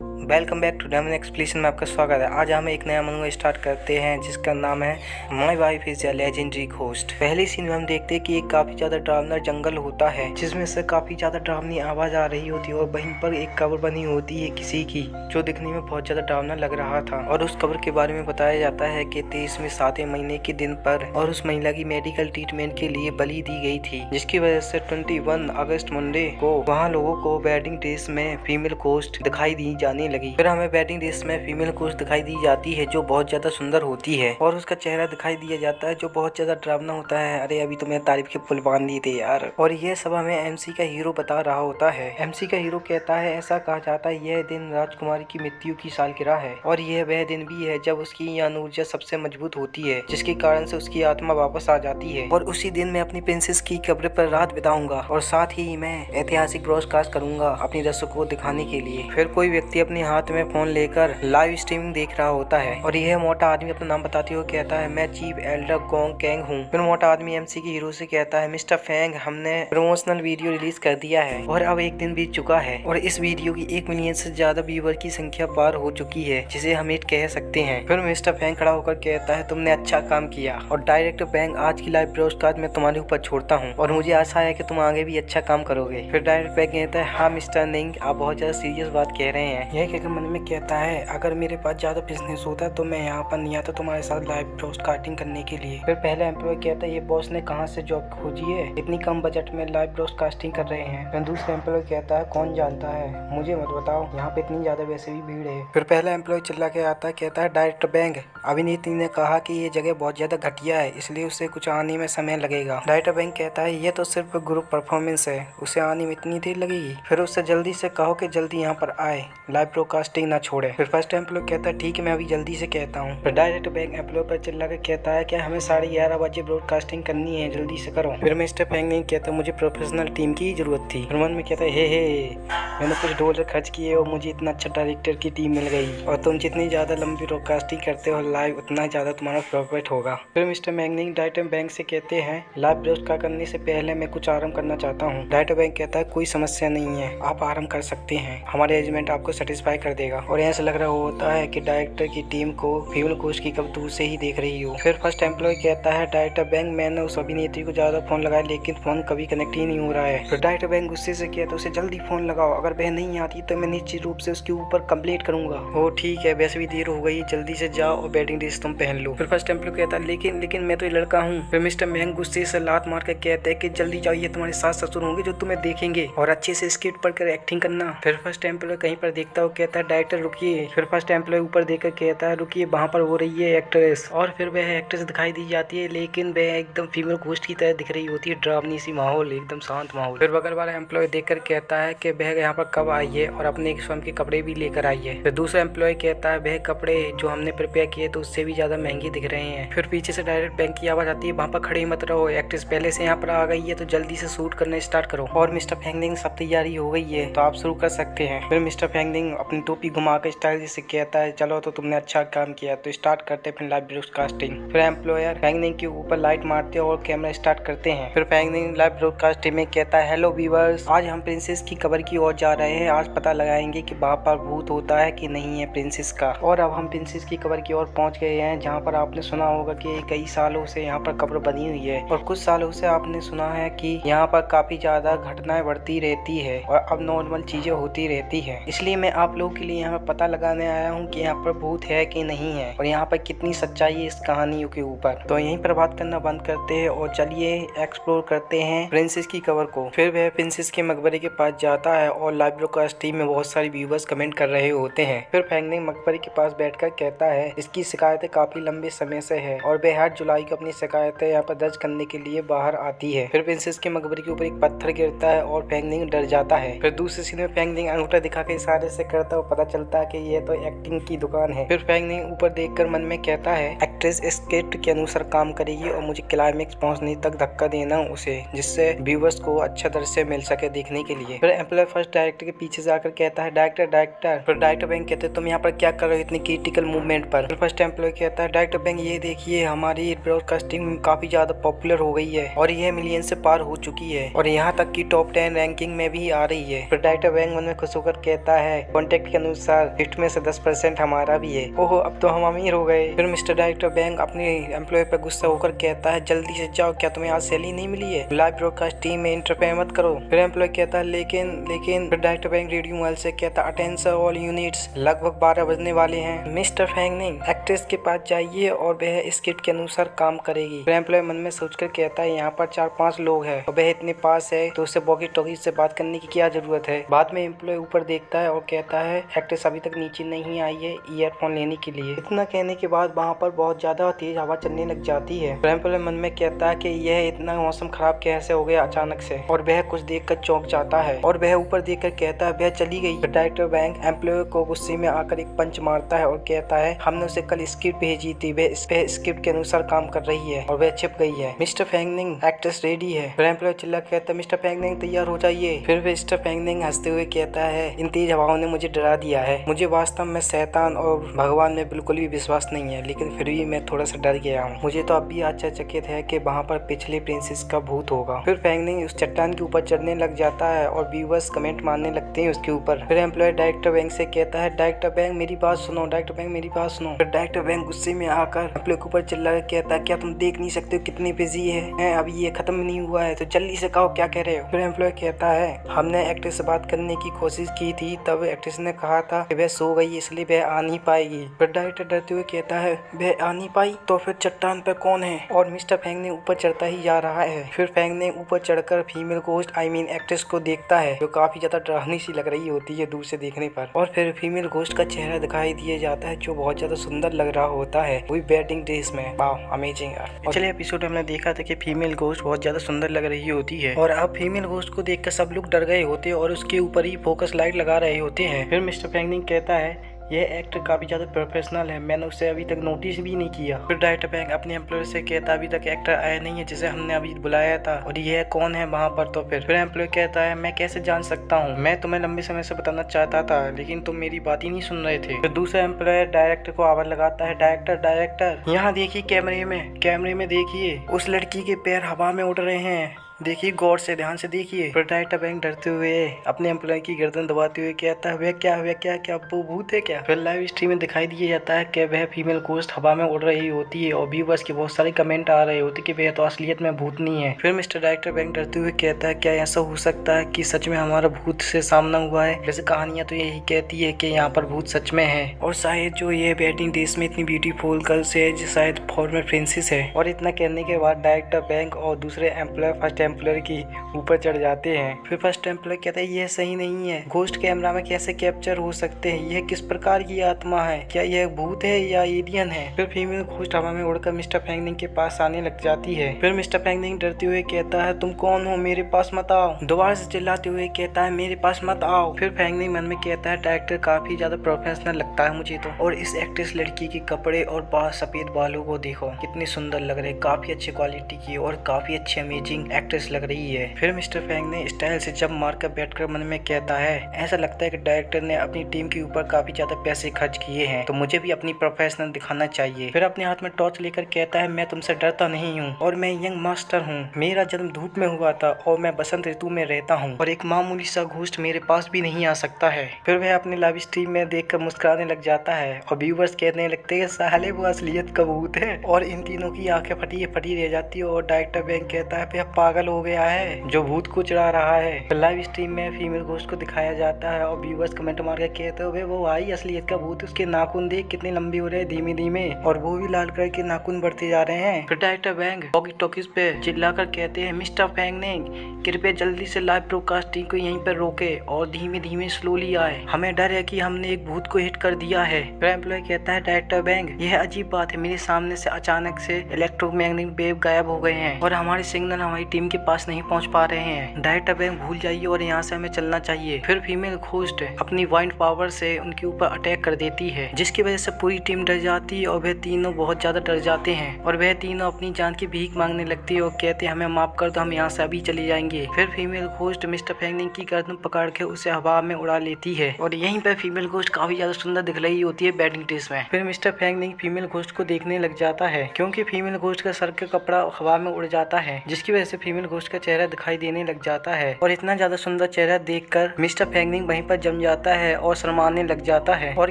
Welcome back to diamond explanation में आपका स्वागत है। आज हम एक नया मंगवा स्टार्ट करते हैं जिसका नाम है my wife is a legendary ghost. पहले सीन में हम देखते हैं कि एक काफी ज्यादा डरावना जंगल होता है जिसमें से काफी ज्यादा डरावनी आवाज आ रही होती है और वहीं पर एक कब्र बनी होती है किसी की, जो दिखने में बहुत ज्यादा डरावना लग रहा था। और उस कब्र के बारे में बताया जाता है कि 23वें 7वें महीने के दिन पर और उस महिला की मेडिकल ट्रीटमेंट के लिए बलि दी गई थी, जिसकी वजह से 21 अगस्त मंडे को वहाँ लोगों को वेडिंग ड्रेस में फीमेल घोस्ट दिखाई दी जाने लगी। फिर हमें वेडिंग ड्रेस में फीमेल घोस्ट दिखाई दी जाती है जो बहुत ज्यादा सुंदर होती है और उसका चेहरा दिखाई दिया जाता है जो बहुत ज्यादा डरावना होता है। अरे अभी तो मैं तारीफ के पुल बांध दिए थे यार। और यह सब हमें एमसी का हीरो बता रहा होता है। एमसी का हीरो कहता है ऐसा कहा जाता है यह दिन राजकुमारी की मृत्यु की सालगिरह है और यह वह दिन भी है जब उसकी यान ऊर्जा सबसे मजबूत होती है, जिसके कारण से उसकी आत्मा वापस आ जाती है। और उसी दिन मैं अपनी प्रिंसेस की कब्र पर रात बिताऊंगा और साथ ही मैं ऐतिहासिक ब्रॉडकास्ट करूंगा अपनी दर्शकों को दिखाने के लिए। फिर कोई व्यक्ति अपने हाथ में फोन लेकर लाइव स्ट्रीमिंग देख रहा होता है और यह मोटा आदमी अपना नाम बताते हुए कहता है मैं चीफ एल्डर गोंग कैंग हूँ। फिर मोटा आदमी एमसी के हीरो से कहता है मिस्टर फैंग, हमने प्रमोशनल वीडियो रिलीज कर दिया है और अब एक दिन बीत चुका है और इस वीडियो की 1 मिलियन से ज्यादा व्यूअर की संख्या पार हो चुकी है, जिसे हम हिट कह सकते हैं। फिर मिस्टर फैंग खड़ा होकर कहता है तुमने अच्छा काम किया और डायरेक्टर फैंग आज की लाइव ब्रॉडकास्ट में तुम्हारे ऊपर छोड़ता हूँ और मुझे आशा है कि तुम आगे भी अच्छा काम करोगे। फिर डायरेक्टर फैंग कहता है हाँ मिस्टर निंग, आप बहुत ज्यादा सीरियस बात कह रहे हैं। यह कहकर मन में कहता है अगर मेरे पास ज्यादा बिजनेस होता तो मैं यहाँ पर नहीं आता तुम्हारे साथ लाइव ब्रॉडकास्टिंग करने के लिए। फिर पहला एम्प्लॉय कहता है ये बॉस ने कहाँ से जॉब खोजी है, इतनी कम बजट में लाइव ब्रॉडकास्टिंग कर रहे हैं। फिर दूसरा एम्प्लॉय कहता है कौन जानता है, मुझे मत बताओ, यहाँ पे इतनी ज्यादा वैसे भी भीड़ है। फिर पहला एम्प्लॉय चिल्ला के आता है कहता है डायरेक्टर बैंक, अभिनेत्री ने कहा कि ये जगह बहुत ज्यादा घटिया है इसलिए उसे कुछ आने में समय लगेगा। डायरेक्टर बैंक कहता है ये तो सिर्फ ग्रुप परफॉर्मेंस है, उसे आने में इतनी देर लगेगी, फिर उससे जल्दी से कहो कि जल्दी यहाँ पर आए, लाइव ब्रॉडकास्टिंग ना छोड़े। फिर फर्स्ट एम्प्लॉय कहता है ठीक है मैं अभी जल्दी से कहता हूँ। फिर डायरेक्टर बैंक एम्प्लॉय पर चिल्ला कर कहता है क्या हमें 11:30 बजे ब्रॉडकास्टिंग करनी है, जल्दी से करो। फिर मिस्टर फैंग नहीं कहता मुझे प्रोफेशनल टीम की जरूरत थी। फिर मन में कहता है हे मैंने कुछ डॉलर खर्च किए और मुझे इतना अच्छा डायरेक्टर की टीम मिल गई और तुम जितनी ज्यादा लंबी ब्रॉडकास्टिंग करते हो लाइव उतना ज्यादा तुम्हारा प्रॉफिट होगा। फिर मिस्टर मैंगनिंग डायरेक्टर बैंक से कहते हैं लाइव ब्रॉडकास्ट करने से पहले मैं कुछ आराम करना चाहता हूँ। डायरेक्टर बैंक कहता है कोई समस्या नहीं है, आप आराम कर सकते हैं, हमारे एजेंट आपको सेटिस्फाई कर देगा। और ऐसा लग रहा होता है कि डायरेक्टर की टीम को फीमेल घोस्ट की कब दूर से ही देख रही हो। फिर फर्स्ट एम्प्लॉय कहता है डायरेक्टर बैंक मैंने उस अभिनेत्री को ज्यादा फोन लगाया लेकिन फोन कभी कनेक्ट ही नहीं हो रहा है। फिर डायरेक्टर बैंक गुस्से से कहता है उसे जल्दी फोन लगाओ, अगर वह नहीं आती तो मैं निश्चित रूप से उसके ऊपर कंप्लेंट करूंगा। ओ ठीक है, वैसे भी देर हो गई, जल्दी से जाओ और वेडिंग ड्रेस तुम पहन लो। फिर फर्स्ट एम्प्लॉय कहता है लेकिन मैं तो ये लड़का हूँ। फिर मिस्टर मैंग गुस्से से लात मार कर कहते हैं कि जल्दी जाओ, ये तुम्हारे सास ससुर होंगे जो तुम्हें देखेंगे और अच्छे से स्क्रिप्ट पढ़कर एक्टिंग करना। फिर फर्स्ट एम्प्लॉय कहीं पर देखता हो कहता है डायरेक्टर रुकिए। फिर फर्स्ट एम्प्लॉय ऊपर देखकर कहता है रुकिए, वहाँ पर हो रही है एक्ट्रेस। और फिर वह एक्ट्रेस दिखाई दी जाती है लेकिन वह एकदम फीमेल घोस्ट की तरह दिख रही होती है, डरावनी सी माहौल, एकदम शांत माहौल। फिर बगल वाला एम्प्लॉय देखकर कहता है कि वह यहाँ पर कब आई है और अपने स्वयं के कपड़े भी लेकर आई है। फिर दूसरा एम्प्लॉय कहता है वह कपड़े जो हमने प्रिपेयर किए तो उससे भी ज्यादा महंगे दिख रहे हैं। फिर पीछे से डायरेक्ट बैंक की आवाज आती है वहाँ पर खड़े मत रहो, एक्ट्रेस पहले से यहाँ पर आ गई है तो जल्दी से शूट करना स्टार्ट करो। और मिस्टर फैंगनिंग सब तैयारी हो गई है तो आप शुरू कर सकते हैं। फिर मिस्टर फैंगनिंग अपनी टोपी घुमाकर स्टाइल से कहता है चलो तो तुमने अच्छा काम किया, तो स्टार्ट करते फिर लाइव ब्रॉडकास्टिंग। फिर एम्प्लॉयर फैंगनिंग के ऊपर लाइट मारते और कैमरा स्टार्ट करते हैं। फिर फैंगनिंग लाइव ब्रॉडकास्टिंग में कहता है हेलो व्यूअर्स, आज हम प्रिंसेस की कब्र की ओर जा रहे हैं, आज पता लगाएंगे कि वहाँ पर भूत होता है कि नहीं है प्रिंसेस का। और अब हम प्रिंसेस की कब्र की ओर पहुँच गए हैं जहाँ पर आपने सुना होगा कि कई सालों से यहाँ पर कब्र बनी हुई है और कुछ सालों से आपने सुना है कि यहाँ पर काफी ज्यादा घटनाएं बढ़ती रहती है और अब नॉर्मल चीजें होती रहती है, इसलिए मैं आप लोगों के लिए यहाँ पर पता लगाने आया हूँ कि यहाँ पर भूत है कि नहीं है और यहाँ पर कितनी सच्चाई है इस कहानियों के ऊपर। तो यहीं पर बात करना बंद करते हैं और चलिए एक्सप्लोर करते हैं प्रिंसेस की कब्र को। फिर वह प्रिंसेस के मकबरे के पास जाता है और लाइव ब्रॉडकास्टिंग में बहुत सारे व्यूवर्स कमेंट कर रहे होते हैं। फिर फैंगनिंग मकबरे के पास बैठकर कहता है इसकी शिकायतें काफी लंबे समय से है और वह हर जुलाई को अपनी शिकायतें यहाँ पर दर्ज करने के लिए बाहर आती है। फिर प्रिंसेस के मकबरे के ऊपर एक पत्थर गिरता है और फैंगनिंग डर जाता है। फिर दूसरे सीन में फैंगनिंग अंगूठा दिखा के इशारे से करता है, पता चलता है कि ये तो एक्टिंग की दुकान है। फिर फैंगनिंग ऊपर देखकर मन में कहता है एक्ट्रेस स्क्रिप्ट के अनुसार काम करेगी और मुझे क्लाइमेक्स पहुंचने तक धक्का देना उसे, जिससे व्यूअर्स को अच्छा दृश्य मिल सके देखने के लिए। फिर एम्प्लॉय फर्स्ट डायरेक्टर के पीछे जाकर कहता है डायरेक्टर। फिर डायरेक्टर बैंक कहते हैं तुम यहाँ पर क्या कर रहे हो इतनी क्रिटिकल मूवमेंट पर। फिर फर्स्ट एम्प्लॉय कहता है डायरेक्टर बैंक ये देखिए हमारी ब्रॉडकास्टिंग काफी ज्यादा पॉपुलर हो गई है और यह मिलियन से पार हो चुकी है और यहाँ तक कि टॉप 10 रैंकिंग में भी आ रही है। फिर डायरेक्टर बैंक मन में खुश होकर कहता है कॉन्टेक्ट के अनुसार गिफ्ट में से 10% हमारा भी है। ओहो, अब तो हम अमीर हो गए। फिर मिस्टर डायरेक्टर बैंक अपने एम्प्लॉय पर गुस्सा होकर कहता है, जल्दी से जाओ, क्या तुम्हें आज सैलरी नहीं मिली है? लाइव ब्रॉडकास्ट टीम में इंटरफेयर मत करो। फिर एम्प्लॉय कहता है लेकिन डायरेक्टर बैंक रेडियो मोबाइल से कहता है, अटेंशन ऑल यूनिट्स, लगभग 12 बजने वाले हैं। मिस्टर फैंगनिंग एक्ट्रेस के पास जाइए और वह स्क्रिप्ट के अनुसार काम करेगी। फिर एम्प्लॉय मन में सोचकर कहता है, यहाँ पर 4-5 लोग हैं और वह इतने पास है तो उससे वॉकी टॉकी से बात करने की क्या जरूरत है। बाद में एम्प्लॉय ऊपर देखता है और कहता है, एक्ट्रेस अभी तक नीचे नहीं आई है ईयरफोन लेने के लिए। इतना कहने के बाद वहाँ पर बहुत ज्यादा तेज हवा चलने लग जाती है। एम्प्लॉय मन में कहता है कि यह इतना मौसम खराब कैसे हो गया अचानक से, और वह कुछ देखकर चौंक जाता है और वह ऊपर देखकर कहता है, वह चली गई। डायरेक्टर बैंक एम्प्लॉय को गुस्से में आकर एक पंच मारता है और कहता है, हमने उसे कल स्क्रिप्ट भेजी थी, वह इस पे स्क्रिप्ट के अनुसार काम कर रही है और वह छिप गई है। मिस्टर फैंगनिंग एक्ट्रेस रेडी है। फिर एम्प्लॉय चिल्ला कहता है, मिस्टर फैंगनिंग तैयार हो जाइए। फिर मिस्टर फैंगनिंग हंसते हुए कहता है, इन तेज हवाओं ने मुझे डरा दिया है। मुझे वास्तव में शैतान और भगवान में बिल्कुल भी विश्वास नहीं है, लेकिन फिर भी मैं थोड़ा सा डर गया हूँ। मुझे तो अब भी आश्चर्यचकित है कि वहाँ पर पिछले प्रिंसेस का भूत होगा। फिर फैंगनिंग उस चट्टान के ऊपर चढ़ने लग जाता है और व्यूअर्स कमेंट मारने लगते हैं उसके ऊपर। फिर एम्प्लॉय डायरेक्टर बैंक से कहता है, डायरेक्टर बैंक मेरी बात सुनो, डायरेक्टर बैंक मेरी बात सुनो। फिर डायरेक्टर बैंक गुस्से में आकर एम्प्लॉय के ऊपर चिल्ला कर कहता है, क्या तुम देख नहीं सकते हो कितनी बिजी है? अभी ये खत्म नहीं हुआ है तो जल्दी से कहो क्या कह रहे हो। फिर एम्प्लॉय कहता है, हमने एक्ट्रेस से बात करने की कोशिश की थी, तब एक्ट्रेस ने कहा था कि वह सो गई इसलिए वह आ नहीं पाएगी। फिर डायरेक्टर डरते हुए कहता है, वह आ नहीं पाई तो फिर चट्टान पर कौन है? और मिस्टर फैंगनिंग ऊपर चढ़ता ही जा रहा है। फिर फैंगनिंग ऊपर चढ़कर फीमेल घोस्ट एक्ट्रेस को देखता है, जो काफी ज्यादा डरावनी सी लग रही होती है दूर से देखने पर। और फिर फीमेल घोस्ट का चेहरा दिखाई दिया जाता है, जो बहुत ज्यादा सुंदर लग रहा होता है, वही वेडिंग ड्रेस में। वाह, अमेजिंग यार। पिछले एपिसोड में हमने देखा था कि फीमेल घोस्ट बहुत ज्यादा सुंदर लग रही होती है और अब फीमेल घोस्ट को देखकर सब लोग डर गए होते हैं और उसके ऊपर ही फोकस लाइट लगा रहे होते हैं। फिर मिस्टर फैंगनिंग कहता है, यह एक्टर काफी ज्यादा प्रोफेशनल है, मैंने उसे अभी तक नोटिस भी नहीं किया। फिर डायरेक्टर बैंक अपने एम्प्लॉय से कहता है, अभी तक एक्टर आया नहीं है जिसे हमने अभी बुलाया था, और यह कौन है वहाँ पर? तो फिर एम्प्लॉय कहता है, मैं कैसे जान सकता हूँ, मैं तुम्हें लंबे समय से बताना चाहता था लेकिन तुम मेरी बात ही नहीं सुन रहे थे। फिर दूसरा एम्प्लॉय डायरेक्टर को आवाज लगाता है, डायरेक्टर यहाँ देखिए, कैमरे में देखिए, उस लड़की के पैर हवा में उड़ रहे हैं, देखिए गौर से, ध्यान से देखिए। फिर डायरेक्टर बैंक डरते हुए अपने एम्प्लॉय की गर्दन दबाते हुए कहता है, वह क्या वो भूत है क्या? फिर लाइव स्ट्रीम में दिखाई दिया जाता है कि वह फीमेल घोस्ट हवा में उड़ रही होती है और व्यूअर्स के बहुत सारे कमेंट आ रहे होते कि वह तो असलियत में भूत नहीं है। फिर मिस्टर डायरेक्टर बैंक डरते हुए कहता है, क्या ऐसा हो सकता है कि सच में हमारा भूत से सामना हुआ है? वैसे कहानियां तो यही कहती है कि यहाँ पर भूत सच में है, और शायद जो ये वेडिंग ड्रेस में इतनी ब्यूटीफुल गर्ल्स है जो शायद फॉर्मर प्रिंसेस है। और इतना कहने के बाद डायरेक्टर बैंक और दूसरे एम्प्लॉय फर्स्ट एम्प्लॉय की ऊपर चढ़ जाते हैं। फिर फर्स्ट एम्प्लॉय कहता है, यह सही नहीं है, घोस्ट कैमरा में कैसे कैप्चर हो सकते हैं? यह किस प्रकार की आत्मा है? क्या यह भूत है या एलियन है? फिर फीमेल घोस्ट हवा में उड़कर मिस्टर फैंगनिंग के पास आने लग जाती है। फिर मिस्टर फैंगनिंग डरते हुए कहता है, तुम कौन हो, मेरे पास मत आओ। दोबारा से चिल्लाते हुए कहता है, मेरे पास मत आओ। फिर फैंगनिंग मन में कहता है, डायरेक्टर काफी ज्यादा प्रोफेशनल लगता है मुझे तो, और इस एक्ट्रेस लड़की के कपड़े और सफेद बालों को देखो कितनी सुंदर लग रहे, काफी अच्छी क्वालिटी की और काफी अच्छी अमेजिंग एक्ट्रेस लग रही है। फिर मिस्टर फैंग ने स्टाइल से जब मारकर बैठकर मन में कहता है, ऐसा लगता है कि डायरेक्टर ने अपनी टीम के ऊपर काफी ज्यादा पैसे खर्च किए हैं, तो मुझे भी अपनी प्रोफेशनल दिखाना चाहिए। फिर अपने हाथ में टॉर्च लेकर कहता है, मैं तुमसे डरता नहीं हूँ और मैं यंग मास्टर हूँ, मेरा जन्म धूप में हुआ था और मैं बसंत ऋतु में रहता हूँ और एक मामूली सा घोस्ट मेरे पास भी नहीं आ सकता है। फिर वह अपने लाइव स्ट्रीम में देखकर मुस्कुराने लग जाता है और व्यूवर्स कहने लगते हैं, साले वो असलियत का भूत है, और इन तीनों की आंखें फटी रह जाती है और डायरेक्टर बैंक कहता है, वह पागल हो गया है जो भूत को चढ़ा रहा है। लाइव स्ट्रीम में फीमेल घोस्ट को दिखाया जाता है और व्यूवर्स कमेंट मार के कहते हुए, वो आई असलियत का भूत, उसके नाखून देख कितने लंबे हो रहे हैं धीमे धीमे, और वो भी लाल कलर के नाखून बढ़ते जा रहे हैं। फिर डायरेक्टर बैंक वॉकी टॉकीज पे चिल्लाकर कहते हैं, मिस्टर फैंगनिंग कृपया जल्दी से लाइव ब्रॉडकास्टिंग को यहीं पर रोके और धीमे धीमे स्लोली आए, हमें डर है कि हमने एक भूत को हिट कर दिया है। फिर एम्प्लॉय कहता है, डायरेक्टर बैंक यह अजीब बात है, मेरे सामने से अचानक से इलेक्ट्रोमैग्नेटिक वेव गायब हो गए हैं और हमारे सिग्नल हमारी टीम के पास नहीं पहुंच पा रहे हैं। डायरेक्टर बैंक भूल जाइए और यहाँ से हमें चलना चाहिए। फिर फीमेल घोस्ट अपनी वाइंड पावर से उनके ऊपर अटैक कर देती है, जिसकी वजह से पूरी टीम डर जाती है और वह तीनों बहुत ज्यादा डर जाते हैं और वह तीनों अपनी जान की भीख मांगने लगती है और कहते हैं, हमें माफ कर दो, हम यहाँ से अभी चले जाएंगे। फिर फीमेल घोस्ट मिस्टर फैंगनिंग की गर्दन पकड़ के उसे हवा में उड़ा लेती है और यहीं पर फीमेल घोस्ट काफी ज्यादा सुंदर दिख रही होती है वेडिंग ड्रेस में। फिर मिस्टर फैंगनिंग फीमेल घोस्ट को देखने लग जाता है, क्योंकि फीमेल घोस्ट का सर का कपड़ा हवा में उड़ जाता है, जिसकी वजह से फीमेल फीमेल घोस्ट का चेहरा दिखाई देने लग जाता है और इतना ज्यादा सुंदर चेहरा देखकर मिस्टर फेंगनिंग वहीं पर जम जाता है और शर्माने लग जाता है और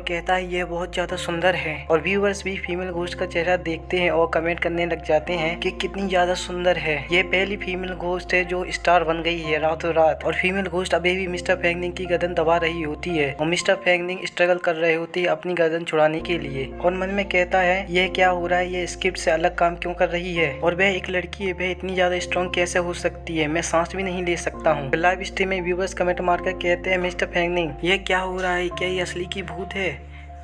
कहता है यह बहुत ज्यादा सुंदर है। और व्यूअर्स भी फीमेल घोस्ट का चेहरा देखते हैं और कमेंट करने लग जाते हैं कि कितनी ज्यादा सुंदर है। ये पहली फीमेल घोस्ट है जो स्टार बन गई है रातों रात। और फीमेल घोस्ट अभी भी मिस्टर फेंगनिंग की गर्दन दबा रही होती है और मिस्टर फेंगनिंग स्ट्रगल कर रहे होती है अपनी गर्दन छुड़ाने के लिए और मन में कहता है यह क्या हो रहा है, ये स्क्रिप्ट से अलग काम क्यों कर रही है और वह एक लड़की है, वह इतनी ज्यादा स्ट्रॉन्ग कैसे हो सकती है, मैं सांस भी नहीं ले सकता हूँ। लाइव स्ट्रीम में व्यूअर्स कमेंट मारकर कहते हैं मिस्टर फेंगनिंग ये क्या हो रहा है, क्या ये असली की भूत है,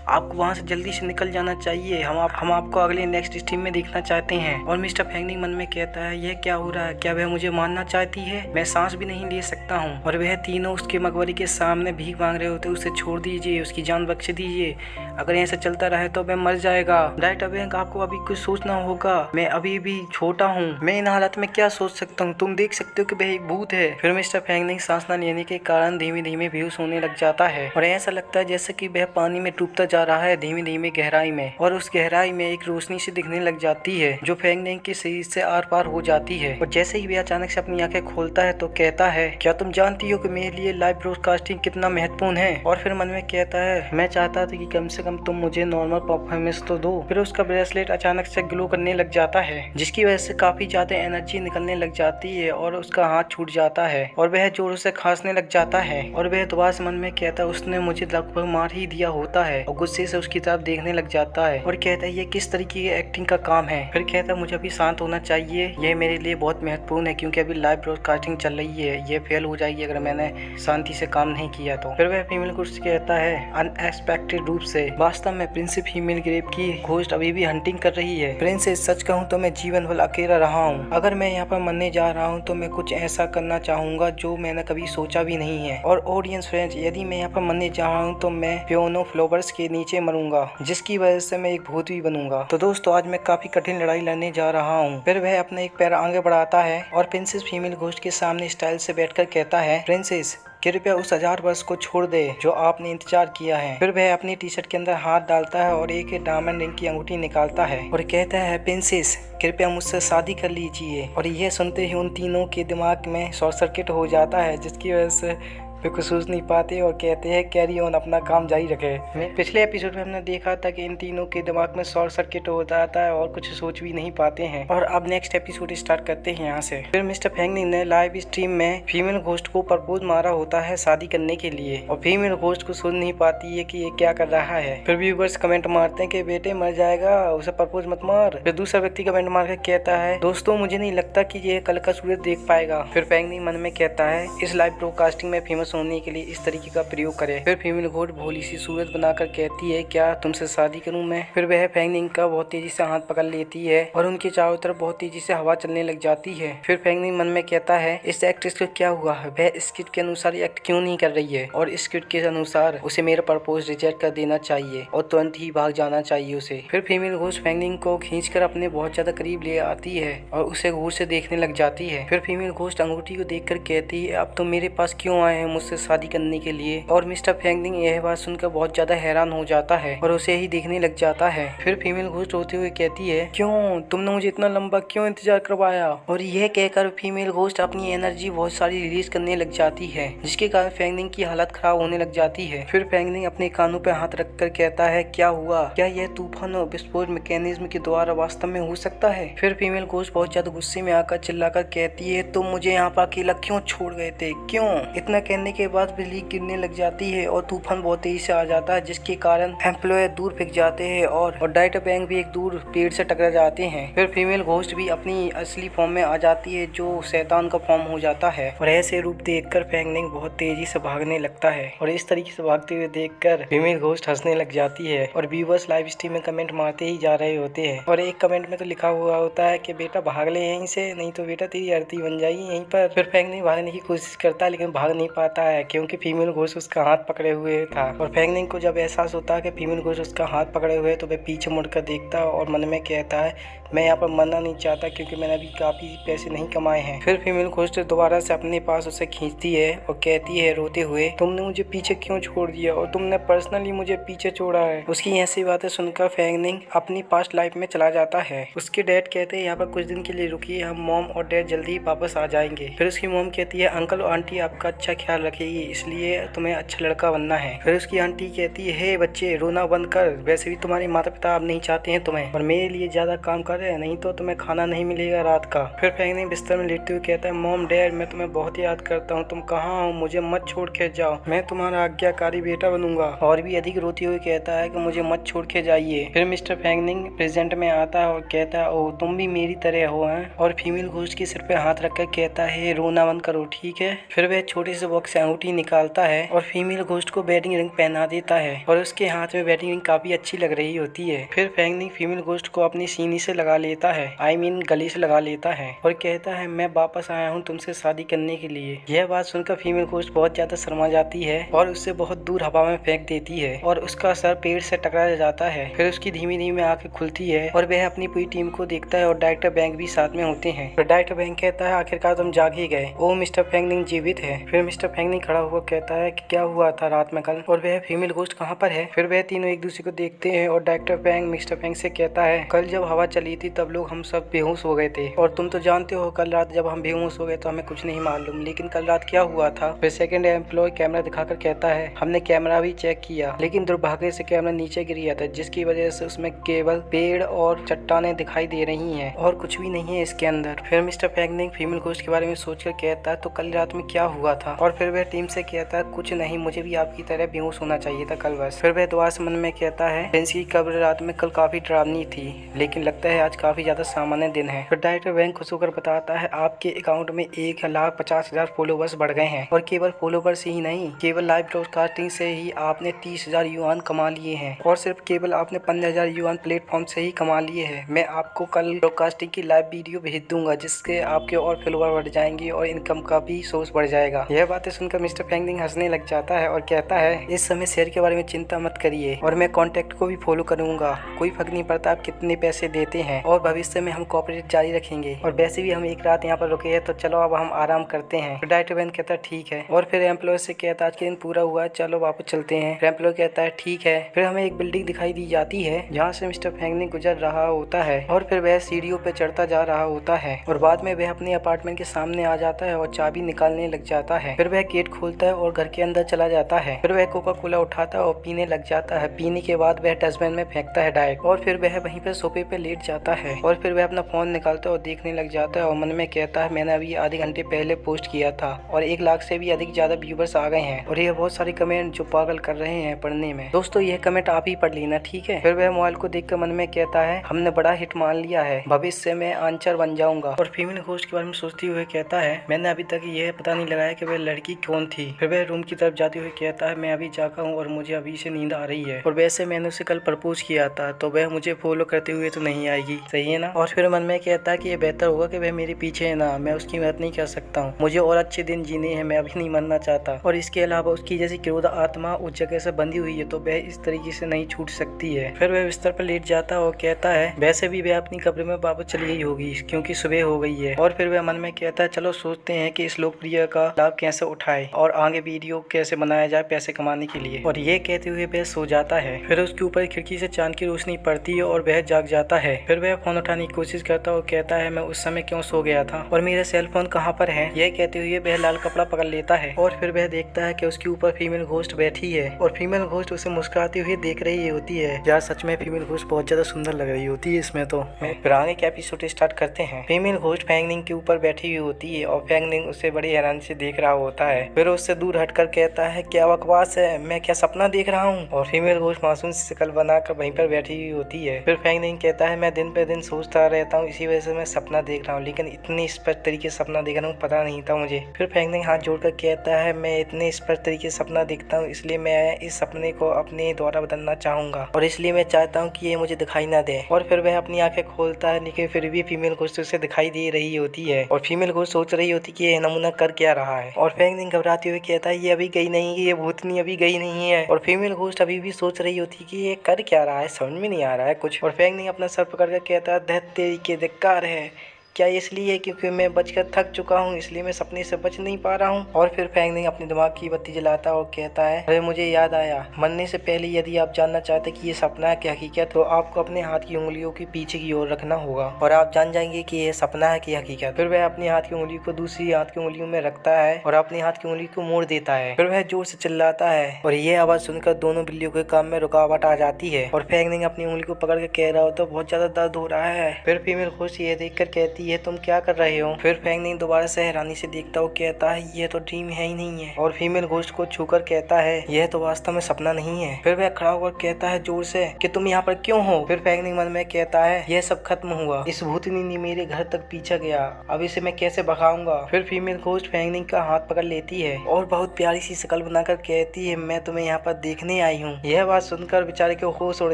आपको वहाँ से जल्दी से निकल जाना चाहिए, हम आपको अगले नेक्स्ट स्ट्रीम में देखना चाहते हैं। और मिस्टर फेंगनिंग मन में कहता है यह क्या हो रहा है, क्या वह मुझे मारना चाहती है, मैं सांस भी नहीं ले सकता हूँ। और वह तीनों उसके मकबरे के सामने भीख मांग रहे होते, उसे छोड़ दीजिए, उसकी जान बख्श दीजिए, अगर ऐसा चलता रहे तो वह मर जाएगा। डायरेक्टर बैंक आपको अभी कुछ सोचना होगा, मैं अभी भी छोटा हूँ, मैं इन हालत में क्या सोच सकता हूँ, तुम देख सकते हो कि वह एक भूत है। फिर मिस्टर फेंगनिंग सांस न लेने के कारण धीमे धीमे बेहोश होने लग जाता है और ऐसा लगता है जैसे कि वह पानी में डूबता जा रहा है धीमे धीमे गहराई में। और उस गहराई में एक रोशनी सी दिखने लग जाती है जो फेंगनिंग के शरीर से आर पार हो जाती है। और जैसे ही वह अचानक से अपनी आंखें खोलता है तो कहता है क्या तुम जानती हो कि मेरे लिए लाइव ब्रॉडकास्टिंग कितना महत्वपूर्ण है। और फिर मन में कहता है मैं चाहता था कि कम से कम तुम मुझे नॉर्मल परफॉर्मेंस तो दो। फिर उसका ब्रेसलेट अचानक से ग्लो करने लग जाता है जिसकी वजह से काफी ज्यादा एनर्जी निकलने लग जाती है और उसका हाथ छूट जाता है और वह जोरों से खांसने लग जाता है। और वह दोबारा से मन में कहता है उसने मुझे लगभग मार ही दिया होता है और गुस्से से उसकी तरफ देखने लग जाता है और कहता है ये किस तरीके की एक्टिंग का काम है। फिर कहता है मुझे अभी शांत होना चाहिए, यह मेरे लिए बहुत महत्वपूर्ण है क्योंकि अभी लाइव ब्रॉडकास्टिंग चल रही है, ये फेल हो जाएगी अगर मैंने शांति से काम नहीं किया तो। फिर वह फीमेल घोस्ट कहता है अनएक्सपेक्टेड रूप से वास्तव में प्रिंसेस फीमेल ग्रेव की घोस्ट अभी भी हंटिंग कर रही है। प्रिंसेस सच कहूँ तो मैं जीवन भर अकेला रहा हूँ, अगर मैं यहाँ पर मरने जा रहा हूँ तो मैं कुछ ऐसा करना चाहूंगा जो मैंने कभी सोचा भी नहीं है। और ऑडियंस फ्रेंड्स यदि मैं यहाँ पर मरने जा रहा हूँ तो मैं पियोनो फ्लावर्स के नीचे मरूंगा जिसकी वजह से मैं एक भूत भी बनूंगा। तो दोस्तों आज मैं काफी कठिन लड़ाई लड़ने जा रहा हूँ। फिर वह अपना एक पैर आगे बढ़ाता है और प्रिंसेस फीमेल घोस्ट के सामने स्टाइल से बैठकर कहता है प्रिंसेस कृपया उस 1000 वर्ष को छोड़ दे जो आपने इंतजार किया है। फिर वह अपनी टी शर्ट के अंदर हाथ डालता है और एक डायमंड रिंग की अंगूठी निकालता है और कहता है प्रिंसेस कृपया मुझसे शादी कर लीजिए। और यह सुनते ही उन तीनों के दिमाग में शॉर्ट सर्किट हो जाता है जिसकी वजह से वे कुछ सोच नहीं पाते और कहते हैं कैरी ऑन, अपना काम जारी रखे। पिछले एपिसोड में हमने देखा था कि इन तीनों के दिमाग में शॉर्ट सर्किट हो जाता है और कुछ सोच भी नहीं पाते हैं। और अब नेक्स्ट एपिसोड स्टार्ट करते हैं यहाँ से। फिर मिस्टर फेंगनिंग ने लाइव स्ट्रीम में फीमेल घोस्ट को प्रपोज मारा होता है शादी करने के लिए और फीमेल घोस्ट को सोच नहीं पाती है कि ये क्या कर रहा है। फिर व्यूअर्स कमेंट मारते हैं कि बेटे मर जाएगा, उसे प्रपोज मत मार। फिर दूसरा व्यक्ति कमेंट मार के कहता है दोस्तों मुझे नहीं लगता कि ये कल का सूरज देख पाएगा। फिर फेंगनिंग मन में कहता है इस लाइव ब्रॉडकास्टिंग में फेमस होने के लिए इस तरीके का प्रयोग करे। फिर फीमेल घोस्ट भोली सी सूरत बनाकर कहती है क्या तुमसे शादी करूं मैं। फिर वह फेंगनिंग का बहुत तेजी से हाथ पकड़ लेती है और उनके चारों तरफ बहुत तेजी से हवा चलने लग जाती है। फिर फेंगनिंग मन में कहता है इस एक्ट्रेस को क्या हुआ है, वह स्क्रिप्ट के अनुसार एक्ट क्यों नहीं कर रही है और स्क्रिप्ट के अनुसार उसे मेरा प्रपोज रिजेक्ट कर देना चाहिए और तुरंत ही भाग जाना चाहिए उसे। फिर फीमेल घोस्ट फेंगनिंग को खींचकर अपने बहुत ज्यादा करीब ले आती है और उसे गौर से देखने लग जाती है। फिर फीमेल घोस्ट अंगूठी को देखकर कहती है अब तुम मेरे पास क्यों आए हैं मुझसे शादी करने के लिए। और मिस्टर फेंगनिंग यह बात सुनकर बहुत ज्यादा हैरान हो जाता है और उसे ही देखने लग जाता है। फिर फीमेल घोस्ट रोते हुए कहती है क्यों तुमने मुझे इतना लंबा क्यों इंतजार करवाया। और यह कहकर फीमेल घोस्ट अपनी एनर्जी बहुत सारी रिलीज करने लग जाती है जिसके कारण फेंगनिंग की हालत खराब होने लग जाती है। फिर फेंगनिंग अपने कानों पर हाथ रखकर कहता है क्या हुआ, क्या यह तूफान और विस्फोट मैकेनिज्म के द्वारा वास्तव में हो सकता है। फिर फीमेल घोस्ट बहुत ज्यादा गुस्से में आकर चिल्लाकर कहती है तुम मुझे यहाँ पर अकेला क्यों छोड़ गए थे, क्यों। इतना कहने के बाद बिजली गिरने लग जाती है और तूफान बहुत तेजी से आ जाता है जिसके कारण एम्प्लॉय दूर फेंक जाते हैं और डायरेक्टर बैंक भी एक दूर पेड़ से टकरा जाते हैं। फिर फीमेल घोस्ट भी अपनी असली फॉर्म में आ जाती है जो शैतान का फॉर्म हो जाता है और ऐसे रूप देखकर फेंगनिंग बहुत तेजी से भागने लगता है और इस तरीके से भागते हुए देखकर फीमेल घोस्ट हंसने लग जाती है और व्यूअर्स लाइव स्ट्रीम में कमेंट मारते ही जा रहे होते हैं। और एक कमेंट में तो लिखा हुआ होता है कि बेटा भाग ले यहीं से, नहीं तो बेटा तेरी अर्थी बन जाएगी यहीं पर। फिर फेंगनिंग भागने की कोशिश करता है लेकिन भाग नहीं पाता जाता है क्योंकि फीमेल घोस्ट उसका हाथ पकड़े हुए था। और फैंगनिंग को जब एहसास होता है कि फीमेल घोस्ट उसका हाथ पकड़े हुए तो वह पीछे मुड़कर देखता है और मन में कहता है मैं यहाँ पर मरना नहीं चाहता क्योंकि मैंने अभी काफ़ी पैसे नहीं कमाए हैं। फिर फीमेल घोस्ट दोबारा से अपने पास उसे खींचती है और कहती है रोते हुए तुमने मुझे पीछे क्यों छोड़ दिया और तुमने पर्सनली मुझे पीछे छोड़ा है। उसकी ऐसी बातें सुनकर फैंगनिंग अपनी पास्ट लाइफ में चला जाता है। उसके डैड कहते हैं यहाँ पर कुछ दिन के लिए रुकिए, हम मॉम और डैड जल्दी ही वापस आ जाएंगे। फिर उसकी मॉम कहती है अंकल और आंटी आपका अच्छा ख्याल रखेगी इसलिए तुम्हें अच्छा लड़का बनना है। फिर उसकी आंटी कहती है हे बच्चे रोना बंद कर, वैसे भी तुम्हारे माता पिता अब नहीं चाहते हैं तुम्हें और मेरे लिए ज्यादा काम कर रहे हैं, नहीं तो तुम्हें खाना नहीं मिलेगा रात का। फिर फैंगनिंग बिस्तर में लेटते हुए कहता है मॉम डैड मैं तुम्हें बहुत याद करता हूँ, तुम कहाँ हो, मुझे मत छोड़ के जाओ, मैं तुम्हारा आज्ञाकारी बेटा बनूंगा। और भी अधिक रोते हुए कहता है कि मुझे मत छोड़ के जाइए। फिर मिस्टर फैंगनिंग प्रेजेंट में आता है और कहता है ओह तुम भी मेरी तरह हो हैं, और फीमेल घोस्ट के सिर पे हाथ रखकर कहता है रोना बंद करो ठीक है। फिर वह छोटे से बॉक्स से अंगूठी निकालता है और फीमेल घोस्ट को वेडिंग रिंग पहना देता है और उसके हाथ में वेडिंग रिंग काफी अच्छी लग रही होती है। फिर फैंगनिंग फीमेल घोस्ट को अपनी सीनी से लगा लेता है, आई मीन गले से लगा लेता है और कहता है मैं वापस आया हूँ तुमसे शादी करने के लिए। यह बात सुनकर फीमेल घोस्ट बहुत ज्यादा शर्मा जाती है और उससे बहुत दूर हवा में फेंक देती है और उसका सर पेड़ से टकरा जाता है। फिर उसकी धीमी धीमी आंखें खुलती है और वह अपनी पूरी टीम को देखता है और डायरेक्टर बैंक भी साथ में होते हैं। फिर डायरेक्टर बैंक कहता है आखिरकार तुम जाग ही गए, ओ मिस्टर फैंगनिंग जीवित है। फिर मिस्टर फैंगनिंग खड़ा हुआ कहता है कि क्या हुआ था रात में कल और वह फीमेल घोस्ट कहाँ पर है। फिर वह तीनों एक दूसरे को देखते हैं और डायरेक्टर बैंक मिस्टर फैंग से कहता है कल जब हवा चली थी तब लोग हम सब बेहोश हो गए थे और तुम तो जानते हो कल रात जब हम बेहोश हो गए तो हमें कुछ नहीं मालूम, लेकिन कल रात क्या हुआ था। फिर सेकंड एम्प्लॉय कैमरा दिखाकर कहता है हमने कैमरा भी चेक किया लेकिन दुर्भाग्य से कैमरा नीचे गिर गया था जिसकी वजह से उसमें केवल पेड़ और चट्टानें दिखाई दे रही हैं और कुछ भी नहीं है इसके अंदर। फिर मिस्टर फैंगनिंग फीमेल घोस्ट के बारे में सोचकर कहता है तो कल रात में क्या हुआ था और फिर वह टीम से कहता है कुछ नहीं, मुझे भी आपकी तरह बेहोश होना चाहिए था कल बस। फिर वह दुआ से मन में कहता है प्रिंस की कब्र रात में कल काफी डरावनी थी लेकिन लगता है आज काफी ज्यादा सामान्य दिन है। फिर डायरेक्टर बैंक खुश होकर बताता है आपके अकाउंट में 1,50,000 फॉलोवर्स बढ़ गए हैं और केवल फॉलोवर्स ही नहीं, केवल लाइव ब्रॉडकास्टिंग से ही आपने 30,000 युआन कमा लिए हैं और सिर्फ केवल आपने 15,000 युआन प्लेटफॉर्म से ही कमा लिए हैं। मैं आपको कल ब्रॉडकास्टिंग की लाइव वीडियो भेज दूंगा जिससे आपके और फॉलोवर बढ़ जाएंगे और इनकम का भी सोर्स बढ़ जाएगा। यह बातें सुनकर मिस्टर फैंगनिंग हंसने लग जाता है और कहता है इस समय शेयर के बारे में चिंता मत करिए और मैं कॉन्टेक्ट को भी फॉलो करूंगा, कोई फर्क नहीं पड़ता आप कितने पैसे देते हैं और भविष्य में हम कॉपरेट जारी रखेंगे और वैसे भी हम एक रात यहाँ पर रुके हैं तो चलो अब हम आराम करते हैं। फिर डायरेक्टर बैंक कहता है ठीक है और फिर एम्प्लॉय से कहता है आज के दिन पूरा हुआ है चलो वापस चलते हैं। एम्प्लॉय कहता है ठीक है। फिर हमें एक बिल्डिंग दिखाई दी जाती है जहाँ से मिस्टर फैंगनिंग गुजर रहा होता है और फिर वह सीढ़ियों पे चढ़ता जा रहा होता है और बाद में वह अपने अपार्टमेंट के सामने आ जाता है और चाबी निकालने लग जाता है। फिर वह गेट खोलता है और घर के अंदर चला जाता है। फिर वह कोका कोला उठाता है और पीने लग जाता है। पीने के बाद वह डस्टबिन में फेंकता है डायरेक्ट और फिर वह वहीं पर सोफे पे लेट जाता है और फिर वह अपना फोन निकालता है और देखने लग जाता है और मन में कहता है मैंने अभी आधे घंटे पहले पोस्ट किया था और 1 लाख से भी अधिक ज्यादा व्यूवर्स आ गए हैं और ये बहुत सारे कमेंट जो पागल कर रहे हैं पढ़ने में। दोस्तों यह कमेंट आप ही पढ़ लेना ठीक है। फिर वह मोबाइल को देखकर मन में कहता है हमने बड़ा हिट मान लिया है, भविष्य में आंसर बन जाऊंगा। और फीमेल घोस्ट के बारे में सोचते हुए कहता है मैंने अभी तक यह पता नहीं लगाया कि वह लड़की कौन थी। फिर वह रूम की तरफ जाते हुए कहता है मैं अभी जागा हूँ और मुझे अभी से नींद आ रही है और वैसे मैंने उसे कल प्रपोज किया था तो वह मुझे फॉलो करते हुए तो नहीं आएगी, सही है ना। और फिर मन में कहता है कि ये बेहतर होगा कि वह मेरे पीछे है ना, मैं उसकी मदद नहीं कर सकता हूँ, मुझे और अच्छे दिन जीने हैं, मैं अभी नहीं मरना चाहता। और इसके अलावा उसकी जैसी क्रोध आत्मा उस जगह से बंधी हुई है तो वह इस तरीके से नहीं छूट सकती है। फिर वह बिस्तर पर लेट जाता है और कहता है वैसे भी वह अपनी कब्र में वापस चली गई होगी क्योंकि सुबह हो गई है। और फिर वह मन में कहता है चलो सोचते हैं कि इस लोकप्रिय का लाभ कैसे उठाए और आगे वीडियो कैसे बनाया जाए पैसे कमाने के लिए। और ये कहते हुए वह सो जाता है। फिर उसके ऊपर खिड़की से चांद की रोशनी पड़ती है और वह जाग जाता है। फिर वह फोन उठाने की कोशिश करता है और कहता है मैं उस समय क्यों सो गया था और मेरा सेल फोन कहाँ पर है। यह कहते हुए वह लाल कपड़ा पकड़ लेता है और फिर वह देखता है कि उसके ऊपर फीमेल घोस्ट बैठी है और फीमेल घोस्ट उसे मुस्कुराती हुई देख रही होती है। यार सच में फीमेल घोस्ट बहुत ज्यादा सुंदर लग रही होती है इसमें तो। फिर आगे के एपिसोड स्टार्ट करते हैं। फीमेल घोस्ट फैंगनिंग के ऊपर बैठी हुई होती है और फैंगनिंग उसे बड़ी हैरानी से देख रहा होता है। फिर उससे दूर हटकर कहता है क्या बकवास है, मैं क्या सपना देख रहा हूँ। और फीमेल घोस्ट मासूम सी शक्ल बनाकर वहीं पर बैठी हुई होती है। फिर फैंगनिंग कहता है मैं दिन पे दिन सोचता रहता हूँ इसी वजह से मैं सपना देख रहा हूँ, लेकिन इतनी स्पष्ट तरीके से सपना देख रहा हूँ पता नहीं था मुझे। फिर फैंगनिंग हाथ जोड़कर कहता है मैं इतने स्पष्ट तरीके से सपना देखता हूँ इसलिए मैं इस सपने को अपने द्वारा बदलना चाहूंगा और इसलिए मैं चाहता हूँ कि ये मुझे दिखाई ना दे। और फिर वह अपनी आंखें खोलता है लेकिन फिर भी फीमेल घोस्ट उसे दिखाई दे रही होती है और फीमेल घोस्ट सोच रही होती कि ये नमूना कर क्या रहा है। और फैंगनिंग फैंगनिंग घबराते हुए कहता है ये अभी गई नहीं है, ये भूतनी अभी गई नहीं है। और फीमेल घोस्ट अभी भी सोच रही होती कि ये कर क्या रहा है, समझ में नहीं आ रहा है कुछ। और फैंगनिंग अपना सर पकड़ कर कहता है धत तेरी के धिक्कार है, क्या इसलिए क्योंकि मैं बचकर थक चुका हूँ इसलिए मैं सपने से बच नहीं पा रहा हूँ। और फिर फैंगनिंग अपने दिमाग की बत्ती जलाता है और कहता है अरे मुझे याद आया, मरने से पहले यदि आप जानना चाहते कि ये सपना है कि हकीकत, तो आपको अपने हाथ की उंगलियों की पीछे की ओर रखना होगा और आप जान जाएंगे कि ये सपना है कि हकीकत। फिर वह अपनी हाथ की उंगली को दूसरी हाथ की उंगलियों में रखता है और अपनी हाथ की उंगली को मोड़ देता है। फिर वह जोर से चिल्लाता है और ये आवाज सुनकर दोनों बिल्लियों के काम में रुकावट आ जाती है। और फैंगनिंग अपनी उंगली को पकड़ कर कह रहा होता बहुत ज्यादा दर्द हो रहा है। फिर फीमेल घोस्ट ये देख कर कहती है तुम क्या कर रहे हो। फिर फैंगनिंग दोबारा से हैरानी से देखता हुआ कहता है ये तो ड्रीम है ही नहीं है। और फीमेल घोस्ट को छूकर कहता है यह तो वास्तव में सपना नहीं है। फिर वह खड़ा होकर कहता है जोर से कि तुम यहाँ पर क्यों हो। फिर फैंगनिंग मन में कहता है यह सब खत्म हुआ, इस भूतनी ने मेरे घर तक पीछा गया, अब इसे मैं कैसे भगाऊंगा। फिर फीमेल घोस्ट फैंगनिंग का हाथ पकड़ लेती है और बहुत प्यारी सी शक्ल बनाकर कहती है मैं तुम्हें यहाँ पर देखने आई हूँ। यह बात सुनकर बेचारे के होश उड़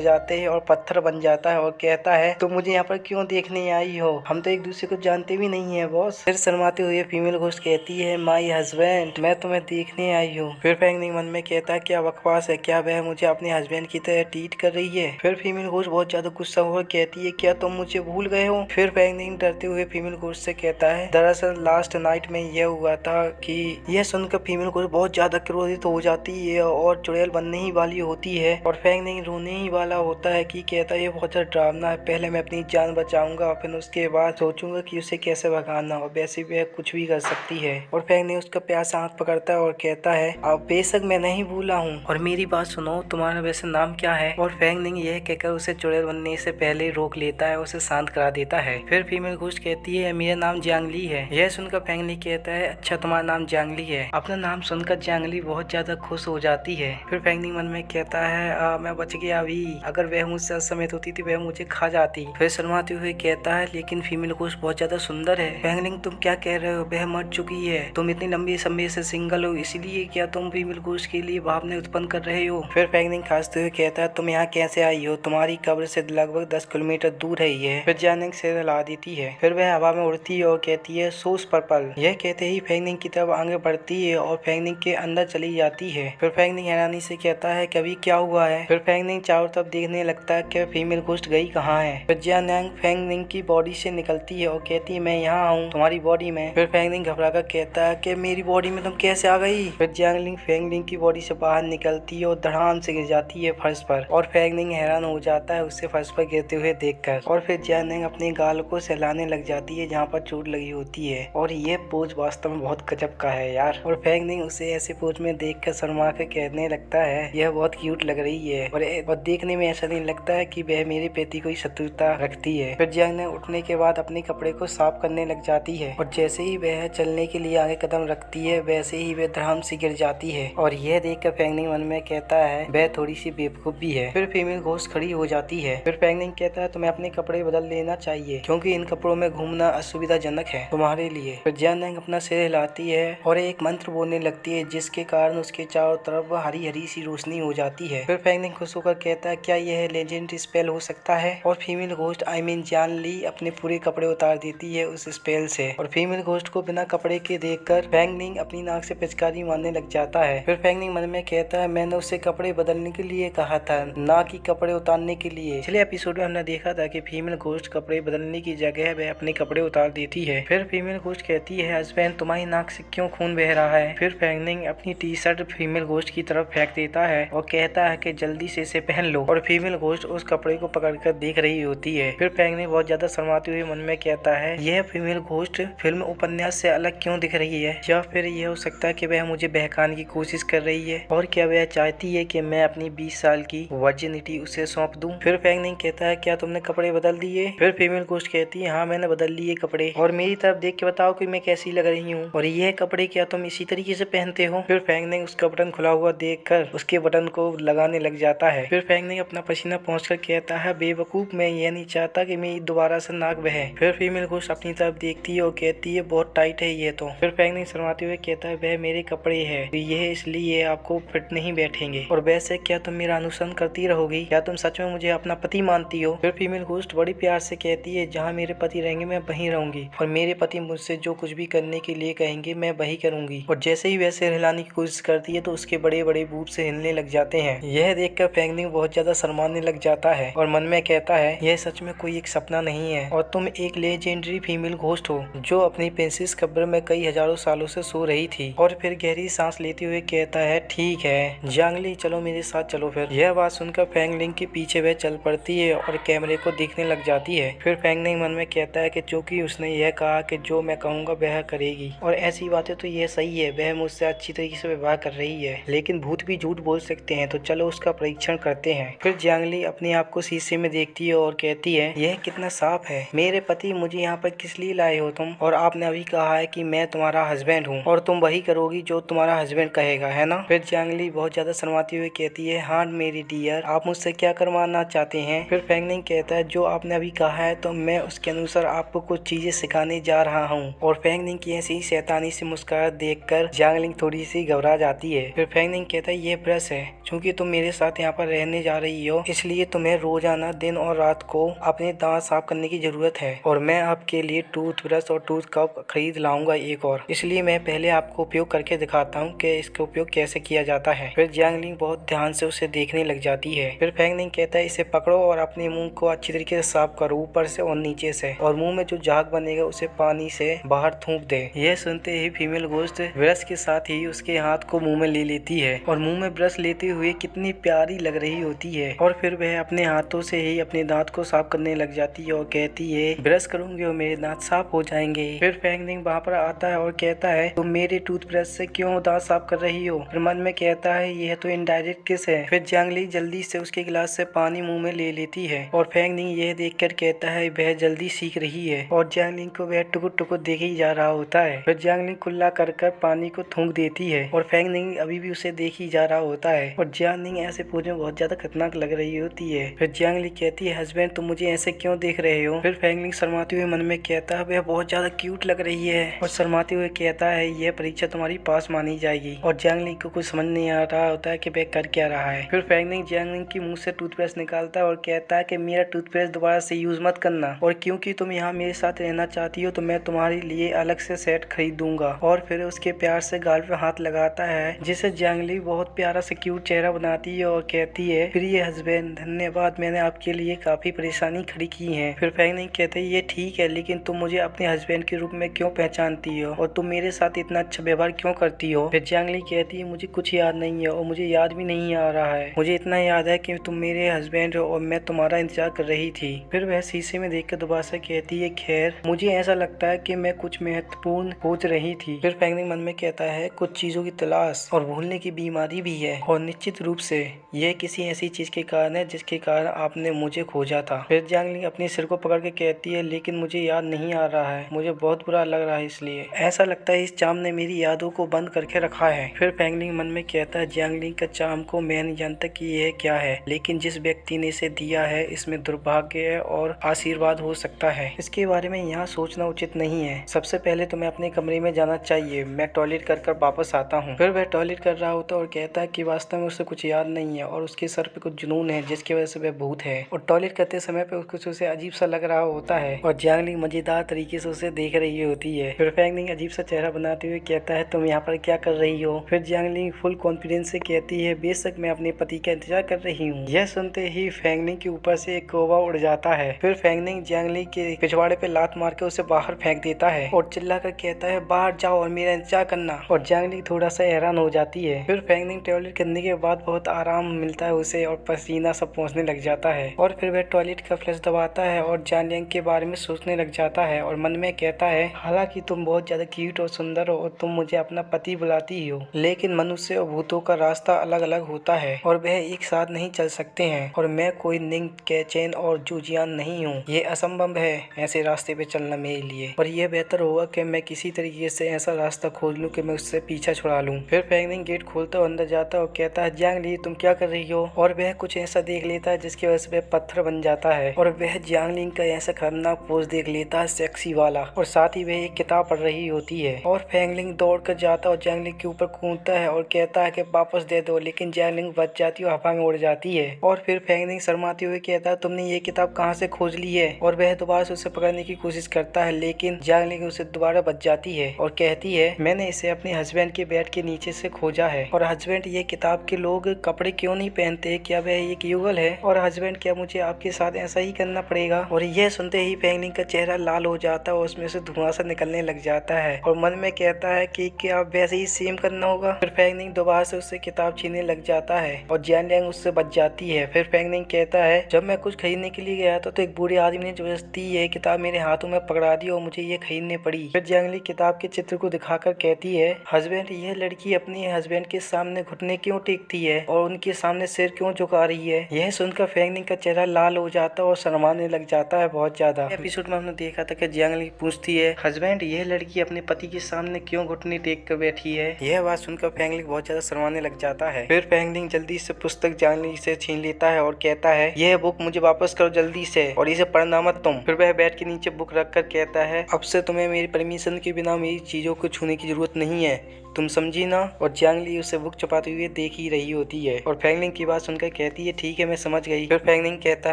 जाते हैं और पत्थर बन जाता है और कहता है तुम मुझे यहाँ पर क्यों देखने आई हो, हम तो एक दूसरे को जानते भी नहीं है बॉस। फिर शर्माते हुए फीमेल घोस्ट कहती है माई हस्बैंड, मैं तुम्हें देखने आई हूँ। फिर फैंगनिंग मन में कहता है क्या बकवास है, क्या वह मुझे अपने हस्बैंड की तरह ट्रीट कर रही है। फिर फीमेल घोस्ट बहुत ज्यादा गुस्सा होकर कहती है क्या तुम मुझे भूल गए हो। फिर फैंगनिंग डरते हुए फीमेल घोस्ट से कहता है दरअसल लास्ट नाइट में यह हुआ था कि। यह सुनकर फीमेल घोस्ट बहुत ज्यादा क्रोधित हो जाती है और चुड़ैल बनने ही वाली होती है। और फैंगनिंग रोने ही वाला होता है कि कहता है ये बहुत ज्यादा डरावना है, पहले मैं अपनी जान बचाऊंगा फिर उसके बाद सोचूंगा कि उसे कैसे भगाना, और वैसे भी कुछ भी कर सकती है। और फैंगनिंग उसका प्यासा हाथ पकड़ता है और कहता है अब बेशक मैं नहीं भूला हूँ, और मेरी बात सुनो तुम्हारा वैसे नाम क्या है। और फैंगनिंग यह कहकर उसे चुड़ैल बनने से पहले रोक लेता है, उसे शांत करा देता है। फिर फीमेल घोस्ट कहती है मेरा नाम जियांगली है। यह सुनकर फैंगनिंग कहता है अच्छा तुम्हारा नाम जियांगली है। अपना नाम सुनकर जियांगली बहुत ज्यादा खुश हो जाती है। फिर फैंगनिंग मन में कहता है मैं बच गया अभी, अगर वह मुझसे असमय होती थी वह मुझे खा जाती। फिर शर्माते हुए कहता है लेकिन फीमेल घोस्ट बहुत ज्यादा सुंदर है। फैंगनिंग तुम क्या कह रहे हो, वह मर चुकी है, तुम इतनी लंबी समय से सिंगल हो इसलिए क्या तुम फीमेल घोस्ट के लिए भावना उत्पन्न कर रहे हो। फिर फैंगनिंग खांसते हुए कहता है तुम यहाँ कैसे आई हो, तुम्हारी कब्र से लगभग 10 किलोमीटर दूर है ये। फिर जियांगलिंग सिर हिला देती है। फिर वह हवा में उड़ती है और कहती है सोस पर्पल। यह कहते ही फैंगनिंग की तरफ आगे बढ़ती है और फैंगनिंग के अंदर चली जाती है। फिर फैंगनिंग हैरानी से कहता है कभी क्या हुआ है। फिर फैंगनिंग चारों तरफ देखने लगता है कि फीमेल घोस्ट गई कहाँ है। फिर जियांगलिंग फैंगनिंग की बॉडी से निकलती है और कहती है मैं यहाँ हूँ तुम्हारी बॉडी में। फिर फैंगनिंग घबराकर कहता है कि मेरी बॉडी में तुम कैसे आ गई। फिर जियांगलिंग फैंगनिंग की बॉडी से बाहर निकलती है और धड़ाम से गिर जाती है फर्श पर। और फैंगनिंग हैरान हो जाता है उसे फर्श पर गिरते हुए देखकर। और फिर जियांगलिंग अपने गाल को सहलाने लग जाती है जहाँ पर चोट लगी होती है। और यह पोज वास्तव में बहुत गजब का है यार। और फैंगनिंग उसे ऐसे पोज में देख कर शर्मा कर कहने लगता है यह बहुत क्यूट लग रही है, और देखने में ऐसा नहीं लगता है कि वह मेरे प्रति कोई शत्रुता रखती है। फिर जियांगलिंग उठने के बाद अपने कपड़े को साफ करने लग जाती है और जैसे ही वह चलने के लिए आगे कदम रखती है वैसे ही वह धड़ाम से गिर जाती है। और यह देखकर फैंगनिंग मन में कहता है वह थोड़ी सी बेवकूफ भी है। फिर फीमेल घोस्ट खड़ी हो जाती है। फिर फैंगनिंग कहता है तुम्हें अपने कपड़े बदल लेना चाहिए क्योंकि इन कपड़ों में घूमना असुविधाजनक है तुम्हारे लिए। फिर जियांगलिंग अपना सिर हिलाती है और एक मंत्र बोलने लगती है जिसके कारण उसके चारों तरफ हरी हरी सी रोशनी हो जाती है। फिर फैंगनिंग खुश होकर कहता है क्या यह लेजेंडरी स्पेल हो सकता है। और फीमेल घोस्ट जियांगली अपने पूरे कपड़े उतार देती है उस स्पेल से। और फीमेल घोस्ट को बिना कपड़े के देखकर फैंगनिंग अपनी नाक से पिचकारी मारने लग जाता है। फिर फैंगनिंग मन में कहता है मैंने उससे कपड़े बदलने के लिए कहा था, ना कि कपड़े उतारने के लिए। पिछले एपिसोड में हमने देखा था कि फीमेल घोस्ट कपड़े बदलने की जगह वह अपने कपड़े उतार देती है। फिर फीमेल घोस्ट कहती है हस्बैंड तुम्हारी नाक से क्यों खून बह रहा है। फिर फैंगनिंग अपनी टी शर्ट फीमेल घोस्ट की तरफ फेंक देता है और कहता है कि जल्दी से इसे पहन लो। और फीमेल घोस्ट उस कपड़े को पकड़कर देख रही होती है। फिर फैंगनिंग बहुत ज्यादा शर्माते हुए मन में कहता है यह फीमेल घोस्ट फिल्म उपन्यास से अलग क्यों दिख रही है, या फिर यह हो सकता है कि वह मुझे बहकाने की कोशिश कर रही है, और क्या वह चाहती है कि मैं अपनी 20 साल की वर्जिनिटी उसे सौंप दूं। फिर फैंगनिंग कहता है क्या तुमने कपड़े बदल दिए। फिर फीमेल घोस्ट कहती है हाँ मैंने बदल लिए कपड़े, और मेरी तरफ देख के बताओ कि मैं कैसी लग रही हूँ, और यह कपड़े क्या तुम इसी तरीके से पहनते हो। फिर फैंगनिंग उसका बटन खुला हुआ देखकर उसके बटन को लगाने लग जाता है। फिर फैंगनिंग अपना पसीना पहुँचकर कहता है बेवकूफ मैं ये नहीं चाहता कि मेरी दोबारा से नाक बहे। फिर फीमेल घोस्ट अपनी तरफ देखती है और कहती है बहुत टाइट है ये तो। फिर फैंगनिंग शर्माते हुए कहता है वह मेरे कपड़े है, यह इसलिए आपको फिट नहीं बैठेंगे। और वैसे क्या तुम मेरा अनुसरण करती रहोगी? क्या तुम सच में मुझे अपना पति मानती हो? फिर फीमेल घोस्ट बड़ी प्यार से कहती है जहाँ मेरे पति रहेंगे मैं वहीं रहूंगी और मेरे पति मुझसे जो कुछ भी करने के लिए कहेंगे मैं वही करूंगी। और जैसे ही वैसे हिलाने की कोशिश करती है तो उसके बड़े बड़े बूब से हिलने लग जाते हैं। यह देखकर फैंगनिंग बहुत ज्यादा शर्माने लग जाता है और मन में कहता है यह सच में कोई एक सपना नहीं है और तुम एक लेजेंडरी फीमेल घोस्ट हो जो अपनी प्रिंसेस कब्र में कई हजारों सालों से सो रही थी। और फिर गहरी सांस लेते हुए कहता है ठीक है जियांगली चलो मेरे साथ चलो। फिर यह बात सुनकर फैंगनिंग के पीछे वह चल पड़ती है और कैमरे को देखने लग जाती है। फिर फैंगनिंग मन में कहता है कि चूंकि उसने यह कहा कि जो मैं कहूँगा वह करेगी और ऐसी बातें तो यह सही है, वह मुझसे अच्छी तरीके से व्यवहार कर रही है, लेकिन भूत भी झूठ बोल सकते हैं तो चलो उसका परीक्षण करते हैं। फिर जियांगली अपने आप को शीशे में देखती है और कहती है यह कितना साफ है। मेरे पति मुझे यहाँ पर किस लिए लाए हो तुम? और आपने अभी कहा है कि मैं तुम्हारा हस्बैंड हूँ और तुम वही करोगी जो तुम्हारा हस्बैंड कहेगा, है ना? फिर जियांगली बहुत ज्यादा शर्माती हुई कहती है हाँ मेरी डियर, आप मुझसे क्या करवाना चाहते हैं? फिर फैंगनिंग कहता है जो आपने अभी कहा है तो मैं उसके अनुसार आपको कुछ चीजें सिखाने जा रहा हूँ। और फैंगनिंग की ऐसी शैतानी से मुस्कुराहट देखकर जियांगली थोड़ी सी घबरा जाती है। फिर फैंगनिंग कहता है ये ब्रश है, क्योंकि तुम मेरे साथ यहाँ पर रहने जा रही हो इसलिए तुम्हें रोजाना दिन और रात को अपने दांत साफ करने की जरूरत है और मैं आपके लिए टूथ ब्रश और टूथ कप खरीद लाऊंगा एक और, इसलिए मैं पहले आपको उपयोग करके दिखाता हूँ कि इसका उपयोग कैसे किया जाता है। फिर जियांगली बहुत ध्यान से उसे देखने लग जाती है। फिर फैंगनिंग कहता है इसे पकड़ो और अपने मुंह को अच्छी तरीके से साफ करो ऊपर से और नीचे से और मुंह में जो झाग बनेगा उसे पानी से बाहर थूक दे। यह सुनते ही फीमेल घोस्ट ब्रश के साथ ही उसके हाथ को मुंह में ले लेती है और मुंह में ब्रश लेते हुए कितनी प्यारी लग रही होती है। और फिर वह अपने हाथों से ही अपने दांत को साफ करने लग जाती है और कहती है ब्रश करूंगी और मेरे दांत साफ हो जाएंगे। फिर फैंगनिंग वहाँ पर आता है और कहता है तुम मेरे टूथब्रश से क्यों दांत साफ कर रही हो? फिर मन में कहता है यह तो इनडायरेक्ट किस है। फिर जियांगली जल्दी से उसके गिलास से पानी मुंह में ले लेती है और फैंगनिंग यह देखकर कहता है वह जल्दी सीख रही है और जियांगली को वह टुकुर टुकुर देखे ही जा रहा होता है। फिर जियांगली कुल्ला कर पानी को थूक देती है और फैंगनिंग अभी भी उसे देख ही जा रहा होता है और जियांगली ऐसे पूछने में बहुत ज्यादा खतरनाक लग रही होती है। फिर जियांगली कहती है हस्बैंड तुम मुझे ऐसे क्यों देख रहे हो? फिर फैंगनिंग शर्माते हुए मन में कहता है वह बहुत ज्यादा क्यूट लग रही है और शर्माते हुए कहता है यह परीक्षा तुम्हारी पास मानी जाएगी। और जियांगली को कुछ समझ नहीं आ रहा होता है कि वह कर क्या रहा है। फिर फैंगनिंग जियांगली की मुंह से टूथब्रश निकालता है और कहता है कि मेरा टूथब्रश दोबारा से यूज मत करना और क्योंकि तुम यहाँ मेरे साथ रहना चाहती हो तो मैं तुम्हारे लिए अलग से सेट खरीद दूंगा। और फिर उसके प्यार से गाल पे हाथ लगाता है जिसे जियांगली बहुत प्यारा से क्यूट चेहरा बनाती है और कहती है प्रिय हस्बैंड धन्यवाद, मैंने आपके लिए काफी परेशानी खड़ी की है। फिर फैंगनिंग कहते ये ठीक है लेकिन तुम मुझे अपने हस्बैंड के रूप में क्यों पहचानती हो और तुम मेरे साथ इतना अच्छा व्यवहार क्यों करती हो? फिर जियांगली कहती है मुझे कुछ याद नहीं है और मुझे याद भी नहीं आ रहा है, मुझे इतना याद है कि तुम मेरे हस्बैंड हो और मैं तुम्हारा इंतजार कर रही थी। फिर वह शीशे में देखकर दोबारा से कहती है खैर मुझे ऐसा लगता है कि मैं कुछ महत्वपूर्ण सोच रही थी। फिर फैंगनिंग मन में कहता है कुछ चीजों की तलाश और भूलने की बीमारी भी है और निश्चित रूप से यह किसी ऐसी चीज के कारण है जिसके कारण आपने मुझे खोजा था। फिर जियांगली अपने सिर को पकड़ के कहती है लेकिन मुझे याद नहीं आ रहा है, मुझे बहुत बुरा लग रहा है, इसलिए ऐसा लगता है इस चाम ने मेरी यादों को बंद करके रखा है। फिर फैंगनिंग मन में कहता है जियांगली का चाम को मैं नहीं जानता कि यह क्या है, लेकिन जिस व्यक्ति ने इसे दिया है इसमें दुर्भाग्य और आशीर्वाद हो सकता है, इसके बारे में यहाँ सोचना उचित नहीं है। सबसे पहले तुम्हें अपने कमरे में जाना चाहिए, मैं टॉयलेट कर वापस आता हूँ। फिर वह टॉयलेट कर रहा होता है और कहता है कि वास्तव में उसे कुछ याद नहीं है और उसके सर पे कुछ जुनून है जिसकी वजह से वह भूत है और टॉयलेट करते समय पे कुछ उसे अजीब सा लग रहा होता है और जियांगली मजेदार तरीके से उसे देख रही होती है। फिर फैंगनिंग अजीब सा चेहरा बनाते हुए कहता है तुम यहाँ पर क्या कर रही हो? फिर जियांगली फुल कॉन्फिडेंस से कहती है बेशक मैं अपने पति का इंतजार कर रही हूँ। यह सुनते ही फैंगनिंग के ऊपर से एक कौवा उड़ जाता है। फिर फैंगनिंग जियांगली के पिछवाड़े पे लात मार के उसे बाहर फेंक देता है और चिल्ला कर कहता है बाहर जाओ और मेरा इंतजार करना। और जियांगली थोड़ा सा हैरान हो जाती है। फिर फैंगनिंग टॉयलेट करने के बाद बहुत आराम मिलता है उसे और पसीना सब पहुँचने लग जाता है और फिर वह टॉयलेट का फ्लश दबाता है और जियांगली के बारे में सोचने लग जाता है और मन में कहता है हालांकि तुम बहुत ज्यादा क्यूट और सुंदर हो और तुम मुझे अपना पति बुलाती हो, लेकिन मनुष्य और भूतों का रास्ता अलग अलग होता है और वह एक साथ नहीं चल सकते हैं और मैं कोई निंग कैचेन और जूजियान नहीं हूँ, ये असंभव है ऐसे रास्ते पे चलना मेरे लिए और यह बेहतर होगा कि मैं किसी तरीके से ऐसा रास्ता खोज लूँ कि मैं उससे पीछा छुड़ा लूँ। फिर फैंगनिंग गेट खोलता और अंदर जाता और कहता है जियांगली तुम क्या कर रही हो? और वह कुछ ऐसा देख लेता है जिसकी वजह से वह पत्थर बन जाता है और वह जियांगली का ऐसा खतरनाक पोज देख लेता है सेक्सी वाला, और साथ ही वह एक किताब पढ़ रही होती है। और फैंगलिंग दौड़ कर जाता है और जैंगलिंग के ऊपर कूदता है और कहता है कि वापस दे दो, लेकिन जैंगलिंग बच जाती है और हवा में उड़ जाती है। और फिर फैंगलिंग शर्माते हुए कहता है तुमने ये किताब कहाँ से खोज ली है, और वह दोबारा से उसे पकड़ने की कोशिश करता है, लेकिन जैंगलिंग उसे दोबारा बच जाती है और कहती है मैंने इसे अपने हस्बैंड के बेड के नीचे से खोजा है। और हस्बैंड, ये किताब के लोग कपड़े क्यों नहीं पहनते, क्या वह एक युगल है, और हस्बैंड क्या मुझे आपके साथ ऐसा ही करना पड़ेगा। और यह सुनते ही फैंगलिंग का चेहरा लाल हो जाता है और उसमें से धुआं सा निकलने लग जाता है और मन में कहता है कि क्या वैसे ही सेम करना होगा। फिर फैंगलिंग दोबारा से उससे किताब छीनने लग जाता है और जैंगलिंग उससे बच जाती है। फिर फैंगलिंग कहता है जब मैं कुछ खरीदने के लिए गया था तो एक बूढ़े आदमी ने जबरदस्ती ये किताब मेरे हाथों में पकड़ा दी और मुझे ये खरीदनी पड़ी। फिर जैंगलिंग किताब के चित्र को दिखाकर कहती है हस्बैंड, यह लड़की अपने हस्बैंड के सामने घुटने क्यों टेकती है और उनके सामने सिर क्यों झुका रही है। यह सुनकर फैंगलिंग का चेहरा लाल हो जाता है और शर्माने लग जाता है बहुत ज्यादा। एपिसोड में हमने देखा था कि जैंगलिंग पूछती है हस्बैंड, यह लड़की अपने पति के सामने क्यों घुटने टेक कर बैठी है। यह बात सुनकर फैंगलिंग बहुत ज्यादा शर्माने लग जाता है। फिर फैंगलिंग जल्दी से पुस्तक जैंगलिंग से छीन लेता है और कहता है यह बुक मुझे वापस करो जल्दी से और इसे पढ़ना मत तुम। फिर वह बेड के नीचे बुक रख कर कहता है अब से तुम्हें मेरी परमिशन के बिना मेरी चीजों को छूने की जरूरत नहीं है, तुम समझी ना। और जैंगलिंग उसे बुक छुपाते हुए देख ही रही होती है और फैंगलिंग की बात सुनकर कहती है ठीक है मैं समझ गई। फिर फैंगलिंग कहता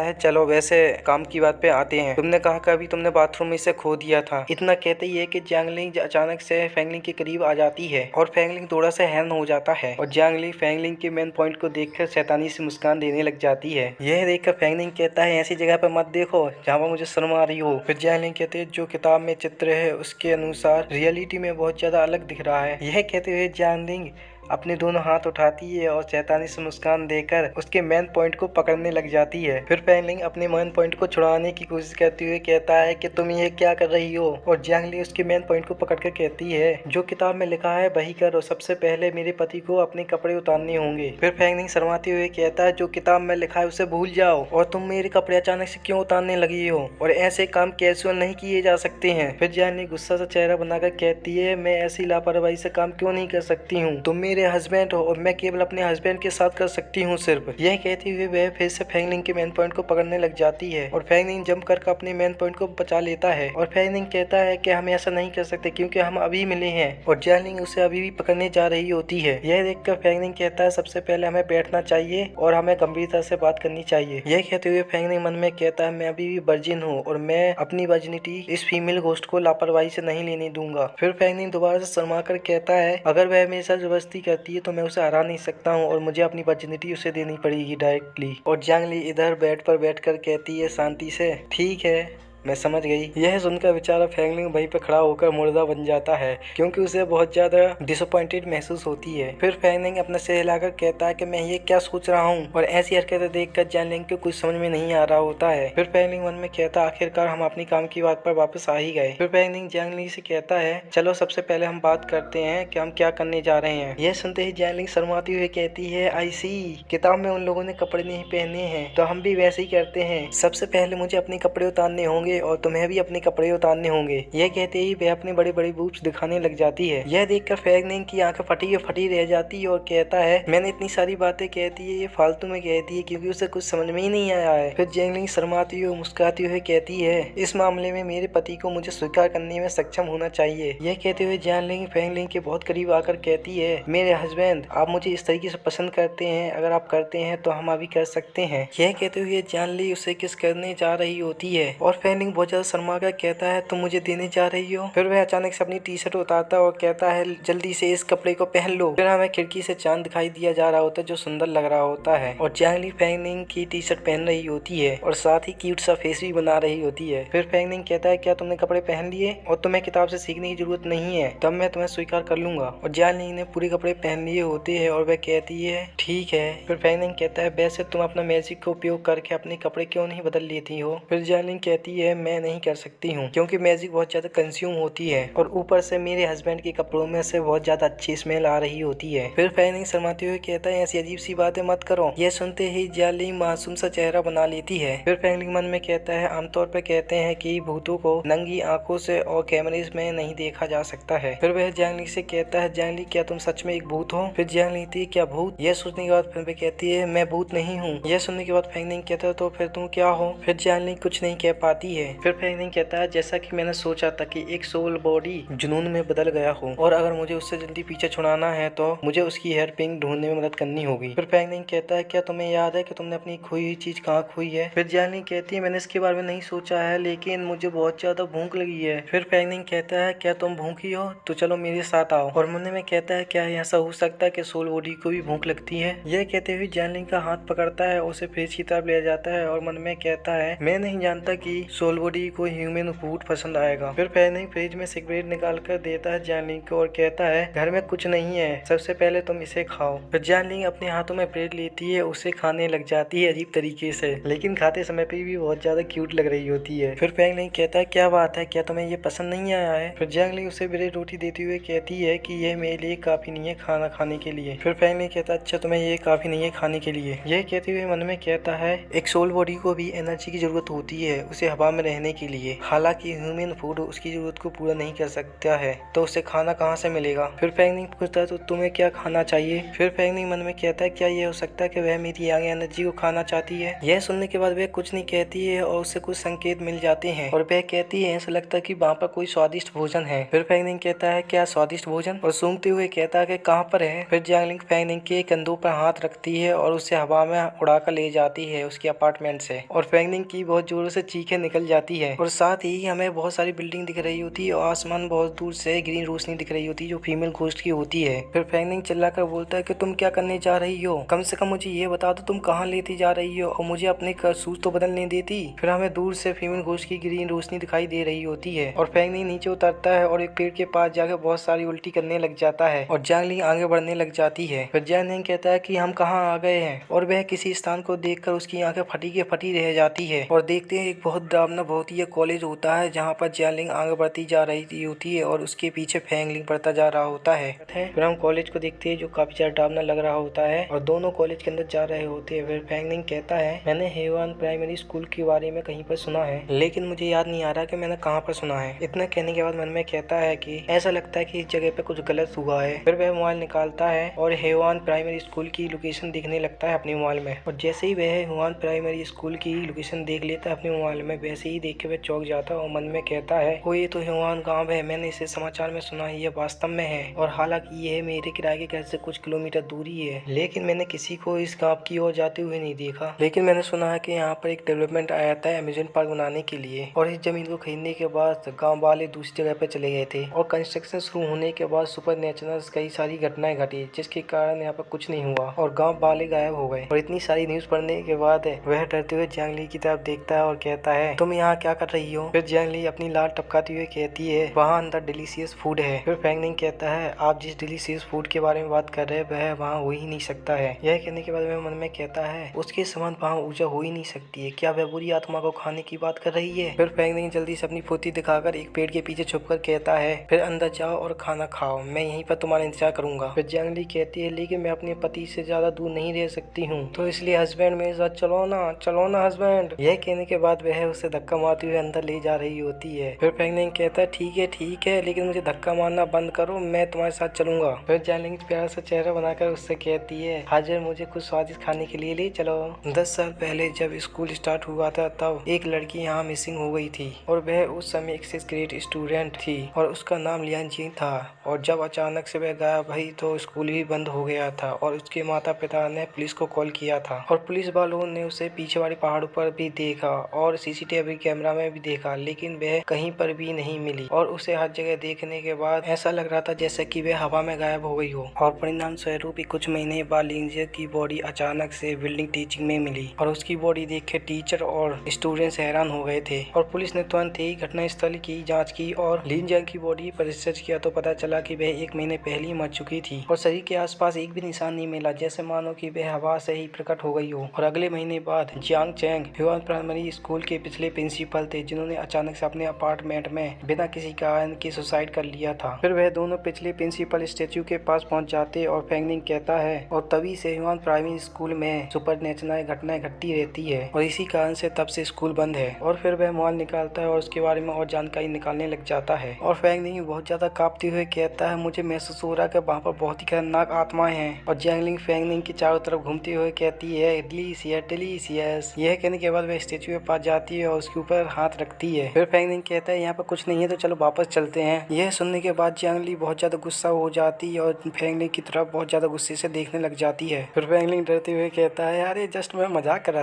है चलो वैसे काम की बात पे आते हैं, तुमने कहा कि अभी तुमने बाथरूम में इसे खो दिया था। इतना कहते ही है कि जैंगलिंग अचानक से फैंगलिंग के करीब आ जाती है और फैंगलिंग थोड़ा सा हैरान हो जाता है और जैंगलिंग फैंगलिंग के मेन पॉइंट को देखकर शैतानी से मुस्कान देने लग जाती है। यह देखकर फैंगलिंग कहता है ऐसी जगह पर मत देखो जहाँ पर मुझे शर्म आ रही हो। फिर जैंगलिंग कहते हैं जो किताब में चित्र है उसके अनुसार रियलिटी में बहुत ज्यादा अलग दिख रहा है। यह कहते हुए जैंगलिंग अपने दोनों हाथ उठाती है और शैतानी से मुस्कान देकर उसके मेन पॉइंट को पकड़ने लग जाती है। फिर फैंगलिंग अपने मेन पॉइंट को छुड़ाने की कोशिश करते हुए कहता है कि तुम ये क्या कर रही हो, और जैंगलिंग उसके मेन पॉइंट को पकड़कर कहती है जो किताब में लिखा है वही करो, सबसे पहले मेरे पति को अपने कपड़े उतारने होंगे। फिर फैंगलिंग शर्माते हुए कहता है जो किताब में लिखा है उसे भूल जाओ और तुम मेरे कपड़े अचानक से क्यों उतारने लगी हो, और ऐसे काम कैजुअल नहीं किए जा सकते हैं। फिर जैंगलिंग गुस्सा सा चेहरा बनाकर कहती है मैं ऐसी लापरवाही से काम क्यों नहीं कर सकती हूँ, तुम मेरे हस्बैंड हो और मैं केवल अपने हस्बैंड के साथ कर सकती हूँ सिर्फ। यह कहते हुए वह फिर से फैंगलिंग के मेन पॉइंट को पकड़ने लग जाती है और फैंगलिंग जंप करके अपने मेन पॉइंट को बचा लेता है और फैंगलिंग कहता है कि हम ऐसा नहीं कर सकते क्योंकि हम अभी मिले हैं, और जैंगलिंग उसे अभी भी पकड़ने जा रही होती है। यह देखकर फैंगलिंग कहता है सबसे पहले हमें बैठना चाहिए और हमें गंभीरता से बात करनी चाहिए। यह कहते हुए फैंगलिंग मन में कहता है मैं अभी भी वर्जिन हूँ और मैं अपनी वर्जिनिटी इस फीमेल घोस्ट को लापरवाही से नहीं लेने दूंगा। फिर फैंगलिंग दोबारा से शर्मा कर कहता है अगर वह मेरे साथ जबरदस्ती करती है तो मैं उसे हरा नहीं सकता हूँ और मुझे अपनी वर्जिनिटी उसे देनी पड़ेगी डायरेक्टली। और जैंगलिंग इधर बेड पर बैठकर कहती है शांति से ठीक है मैं समझ गई। यह सुनकर बेचारा फैंगलिंग वहीं पर खड़ा होकर मुर्दा बन जाता है क्योंकि उसे बहुत ज्यादा डिसअपॉइंटेड महसूस होती है। फिर फैंगलिंग अपने सिर हिलाकर कहता है कि मैं ये क्या सोच रहा हूँ, और ऐसी हरकतें देखकर जैंगलिंग को कुछ समझ में नहीं आ रहा होता है। फिर फैंगलिंग मन में कहता है आखिरकार हम अपनी काम की बात पर वापस आ ही गए। फिर फैंगलिंग जैंगलिंग से कहता है चलो सबसे पहले हम बात करते हैं कि हम क्या करने जा रहे हैं। यह सुनते ही जैंगलिंग शर्माती हुई कहती है आई सी, किताब में उन लोगों ने कपड़े नहीं पहने हैं तो हम भी वैसे ही करते हैं, सबसे पहले मुझे अपने कपड़े उतारने होंगे और तुम्हें भी अपने कपड़े उतारने होंगे। यह कहते ही वह अपने बड़े बड़े बूब्स दिखाने लग जाती है। यह देखकर फैंगलिंग की आंखें फटी रह जाती है और कहता है मैंने इतनी सारी बातें कहती है ये फालतू में कहती है क्योंकि उसे कुछ समझ में ही नहीं आया है। फिर जैंगलिंग शर्माती हुई मुस्कुराती हुई कहती है इस मामले में मेरे पति को मुझे स्वीकार करने में सक्षम होना चाहिए। यह कहते हुए जैंगलिंग फैंगलिंग के बहुत करीब आकर कहती है मेरे हस्बैंड आप मुझे इस तरीके से पसंद करते हैं, अगर आप करते हैं तो हम अभी कर सकते हैं। यह कहते हुए जैंगलिंग उसे किस करने जा रही होती है और फैंगलिंग बहुत ज्यादा शर्मा कर कहता है तुम मुझे देने जा रही हो। फिर वह अचानक से अपनी टी शर्ट उतारता है और कहता है जल्दी से इस कपड़े को पहन लो। फिर हमें खिड़की से चांद दिखाई दिया जा रहा होता है जो सुंदर लग रहा होता है और जैंगलिंग फैंगलिंग की टी शर्ट पहन रही होती है और साथ ही क्यूट सा फेस भी बना रही होती है। फिर फैंगलिंग कहता है क्या तुमने कपड़े पहन लिए और तुम्हें किताब से सीखने की जरूरत नहीं है, तब मैं तुम्हें स्वीकार कर लूंगा। और जैंगलिंग ने पूरे कपड़े पहन लिए होते हैं और वह कहती है ठीक है। फिर फैंगलिंग कहता है वैसे तुम अपना मैजिक का उपयोग करके अपने कपड़े क्यों नहीं बदल लेती हो। फिर जैंगलिंग कहती है मैं नहीं कर सकती हूँ क्योंकि मैजिक बहुत ज्यादा कंज्यूम होती है और ऊपर से मेरे हस्बैंड के कपड़ों में से बहुत ज्यादा अच्छी स्मेल आ रही होती है। फिर फैंगलिंग शर्माते हुए कहता है ऐसी अजीब सी बातें मत करो। यह सुनते ही जैंगलिंग मासूम सा चेहरा बना लेती है। फिर फैंगलिंग मन में कहता है आमतौर पर कहते हैं कि भूतों को नंगी आंखों से और कैमरेज में नहीं देखा जा सकता है। फिर वह जैंगलिंग से कहता है जैंगलिंग क्या तुम सच में एक भूत हो। फिर जैंगलिंग कहती है क्या भूत। यह सोचने के बाद फिर वह कहती है मैं भूत नहीं हूँ। यह सुनने के बाद फैंगलिंग कहता है तो फिर तुम क्या हो। फिर जैंगलिंग कुछ नहीं कह पाती है। फिर फैंगनिंग कहता है जैसा कि मैंने सोचा था कि एक सोल बॉडी जुनून में बदल गया हो और अगर मुझे उससे जल्दी पीछे छुड़ाना है तो मुझे उसकी हेयर पिंक ढूंढने में मदद करनी होगी। फिर फैंगनिंग कहता है क्या तुम्हें याद है कि तुमने अपनी खोई हुई चीज कहाँ खोई है। फिर जियांगलिंग कहती है मैंने इसके बारे में नहीं सोचा है लेकिन मुझे बहुत ज्यादा भूख लगी है। फिर फैंगनिंग कहता है क्या तुम भूखी हो तो चलो मेरे साथ आओ। और मन में कहता है क्या ऐसा हो सकता है कि सोल बॉडी को भी भूख लगती है। यह कहते हुए जियांगलिंग का हाथ पकड़ता है और उसे फ्रिज की तरफ ले जाता है और मन में कहता है मैं नहीं जानता कि सोल बॉडी को ह्यूमन फूड पसंद आएगा। फिर फैंगनिंग फ्रिज में सिगरेट निकाल कर देता है जियांगलिंग को और कहता है घर में कुछ नहीं है, सबसे पहले तुम इसे खाओ। फिर जियांगलिंग अपने हाथों में ब्रेड लेती है, उसे खाने लग जाती है अजीब तरीके से, लेकिन खाते समय पे भी बहुत ज्यादा क्यूट लग रही होती है। फिर फैंगनिंग कहता है क्या बात है, क्या तुम्हें ये पसंद नहीं आया है। फिर जियांगलिंग उसे ब्रेड रोटी देते हुए कहती है कि यह मेरे लिए काफी नहीं है खाना खाने के लिए। फिर फैंगनिंग कहता है अच्छा तुम्हें ये काफी नहीं है खाने के लिए। यह कहते हुए मन में कहता है एक सोल बॉडी को भी एनर्जी की जरूरत होती है उसे हवा में रहने के लिए, हालांकि ह्यूमन फूड उसकी जरूरत को पूरा नहीं कर सकता है तो उसे खाना कहाँ से मिलेगा। फिर फैंगनिंग पूछता है तो तुम्हें क्या खाना चाहिए। फिर फैंगनिंग मन में कहता है क्या यह हो सकता है कि वह मेरी यंग एनर्जी को खाना चाहती है। यह सुनने के बाद वह कुछ नहीं कहती है और उसे कुछ संकेत मिल जाते हैं और वह कहती है ऐसा लगता है कि वहाँ पर कोई स्वादिष्ट भोजन है। फिर फैंगनिंग कहता है क्या स्वादिष्ट भोजन, और सूंघते हुए कहता है कि कहाँ पर है। फिर जियांगलिंग फैंगनिंग के कंधों पर हाथ रखती है और उसे हवा में उड़ाकर ले जाती है उसके अपार्टमेंट से और फैंगनिंग की बहुत जोरों से चीखें निकल जाती है और साथ ही हमें बहुत सारी बिल्डिंग दिख रही होती है और आसमान बहुत दूर से ग्रीन रोशनी दिख रही होती है जो फीमेल घोस्ट की होती है। फिर फैंगनिंग चिल्लाकर बोलता है कि तुम क्या करने जा रही हो, कम से कम मुझे ये बता दो तुम कहाँ लेती जा रही हो और मुझे अपने शूज तो बदलने देती। फिर हमें दूर से फीमेल घोस्ट की ग्रीन रोशनी दिखाई दे रही होती है और फैंगनिंग नीचे उतरता है और एक पेड़ के पास जाकर बहुत सारी उल्टी करने लग जाता है और जियांगलिंग आगे बढ़ने लग जाती है। फिर जियांगलिंग कहता है कि हम कहाँ आ गए हैं और वह किसी स्थान को देखकर उसकी आंखें फटी के फटी रह जाती है और देखते हैं एक बहुत डरावना बहुत ही कॉलेज होता है जहाँ पर जियांगलिंग आगे बढ़ती जा रही होती है और उसके पीछे फैंगनिंग बढ़ता जा रहा होता है। फिर हम कॉलेज को देखते हैं जो काफी ज्यादा डरावना लग रहा होता है और दोनों कॉलेज के अंदर जा रहे होते हैं। फिर फैंगनिंग कहता है मैंने हेवान प्राइमरी स्कूल के बारे में कहीं पर सुना है लेकिन मुझे याद नहीं आ रहा कि मैंने कहाँ पर सुना है। इतना कहने के बाद मन में कहता है कि ऐसा लगता है कि इस जगह पे कुछ गलत हुआ है। फिर वह मोबाइल निकालता है और हेवान प्राइमरी स्कूल की लोकेशन देखने लगता है अपने मोबाइल में और जैसे ही वह हेवान प्राइमरी स्कूल की लोकेशन देख लेता है अपने मोबाइल में वैसे ही देख के वह चौंक जाता है और मन में कहता है ओ ये तो हेवान गाँव है, मैंने इसे समाचार में सुना है, ये वास्तव में है और हालांकि ये मेरे किराए के घर से कुछ किलोमीटर दूरी है लेकिन मैंने किसी को इस गाँव की ओर जाते हुए नहीं देखा। लेकिन मैंने सुना है कि यहाँ पर एक डेवलपमेंट आया था अम्यूजमेंट पार्क बनाने के लिए और इस जमीन को खरीदने के बाद गाँव वाले दूसरी जगह पे चले गए थे और कंस्ट्रक्शन शुरू होने के बाद सुपर नेचुरल कई सारी घटनाएं घटी जिसके कारण यहाँ पर कुछ नहीं हुआ और गाँव वाले गायब हो गए। और इतनी सारी न्यूज पढ़ने के बाद वह डरते हुए जियांगली की तरफ देखता है और कहता है तुम यहाँ क्या कर रही हो। फिर जियांगली अपनी लाल टपकाती हुई कहती है वहाँ अंदर डिलीशियस फूड है। फिर फैंगनिंग कहता है आप जिस डिलीशियस फूड के बारे में बात कर रहे हैं वह वहाँ हो ही नहीं सकता है। यह कहने के बाद वह मन में कहता है उसके समान वहाँ ऊर्जा हो ही नहीं सकती है, क्या वह बुरी आत्मा को खाने की बात कर रही है। फिर फैंगनिंग जल्दी से अपनी फुर्ती दिखाकर एक पेड़ के पीछे छुपकर कहता है फिर अंदर जाओ और खाना खाओ, मैं यहीं पर तुम्हारा इंतजार करूंगा। फिर जियांगली कहती है लेकिन मैं अपने पति से ज्यादा दूर नहीं रह सकती हूँ तो इसलिए हस्बैंड मेरे साथ चलो ना हस्बैंड। यह कहने के बाद वह उसे धक्का मारते हुए अंदर ले जा रही होती है। फिर फैंगनिंग कहता है ठीक है लेकिन मुझे धक्का मारना बंद करो, मैं तुम्हारे साथ चलूंगा। फिर जियांगलिंग प्यारा सा चेहरा बनाकर उससे कहती है हाजिर मुझे कुछ स्वादिष्ट खाने के लिए ले चलो। 10 साल पहले जब स्कूल स्टार्ट हुआ था तब एक लड़की यहाँ मिसिंग हो गई थी और वह उस समय एक 6th ग्रेड स्टूडेंट थी और उसका नाम लियान जी था और जब अचानक से वह गायब हुई तो स्कूल भी बंद हो गया था और उसके माता पिता ने पुलिस को कॉल किया था और पुलिस वालों ने उसे पीछे वाले पहाड़ों पर भी देखा और सीसीटीवी कैमरा में भी देखा लेकिन वह कहीं पर भी नहीं मिली और उसे हर जगह देखने के बाद ऐसा लग रहा था जैसे कि वह हवा में गायब हो गई हो। और परिणाम स्वरूप कुछ महीने बाद लिंजिया की बॉडी अचानक से बिल्डिंग टीचिंग में मिली और उसकी बॉडी देख के टीचर और स्टूडेंट्स हैरान हो गए थे और पुलिस ने तुरंत ही घटनास्थल की जांच की और लिंजिया की बॉडी पर रिसर्च किया तो पता चला कि वह 1 महीने पहले ही मर चुकी थी और शरीर के आसपास एक भी निशान नहीं मिला जैसे मानो कि वह हवा से ही प्रकट हो गई हो। और अगले महीने बाद जियांग चैंग हेवान प्राइमरी स्कूल के पिछले प्रिंसिपल थे जिन्होंने अचानक से अपने अपार्टमेंट में बिना किसी कारण के सुसाइड कर लिया था। फिर वह दोनों पिछले प्रिंसिपल स्टेच्यू के पास पहुंच जाते और फैंगनिंग कहता है और तभी से हेवान प्राइमरी स्कूल में सुपर नेचुरल घटनाएं घटती रहती है और इसी कारण से तब से स्कूल बंद है। और फिर वह मोबाइल निकालता है और उसके बारे में और जानकारी निकालने लग जाता है और फैंगनिंग बहुत ज्यादा कांपते हुए कहता है मुझे महसूस हो रहा है कि वहाँ पर बहुत ही खतरनाक आत्माएं हैं। और जियांगलिंग फैंगनिंग की चारों तरफ घूमते हुए कहती है डिलीशियस। यह कहने के बाद वह स्टेच्यू के पास जाती है और उसके ऊपर हाथ रखती है। फिर फेंगनिंग कहता है यहाँ पर कुछ नहीं है तो चलो वापस चलते हैं। यह सुनने के बाद जियांगली बहुत ज्यादा गुस्सा हो जाती है और फेंगनिंग की तरफ बहुत ज्यादा गुस्से से देखने लग जाती है। फिर फेंगनिंग डरते हुए कहता है अरे जस्ट मैं मजाक कर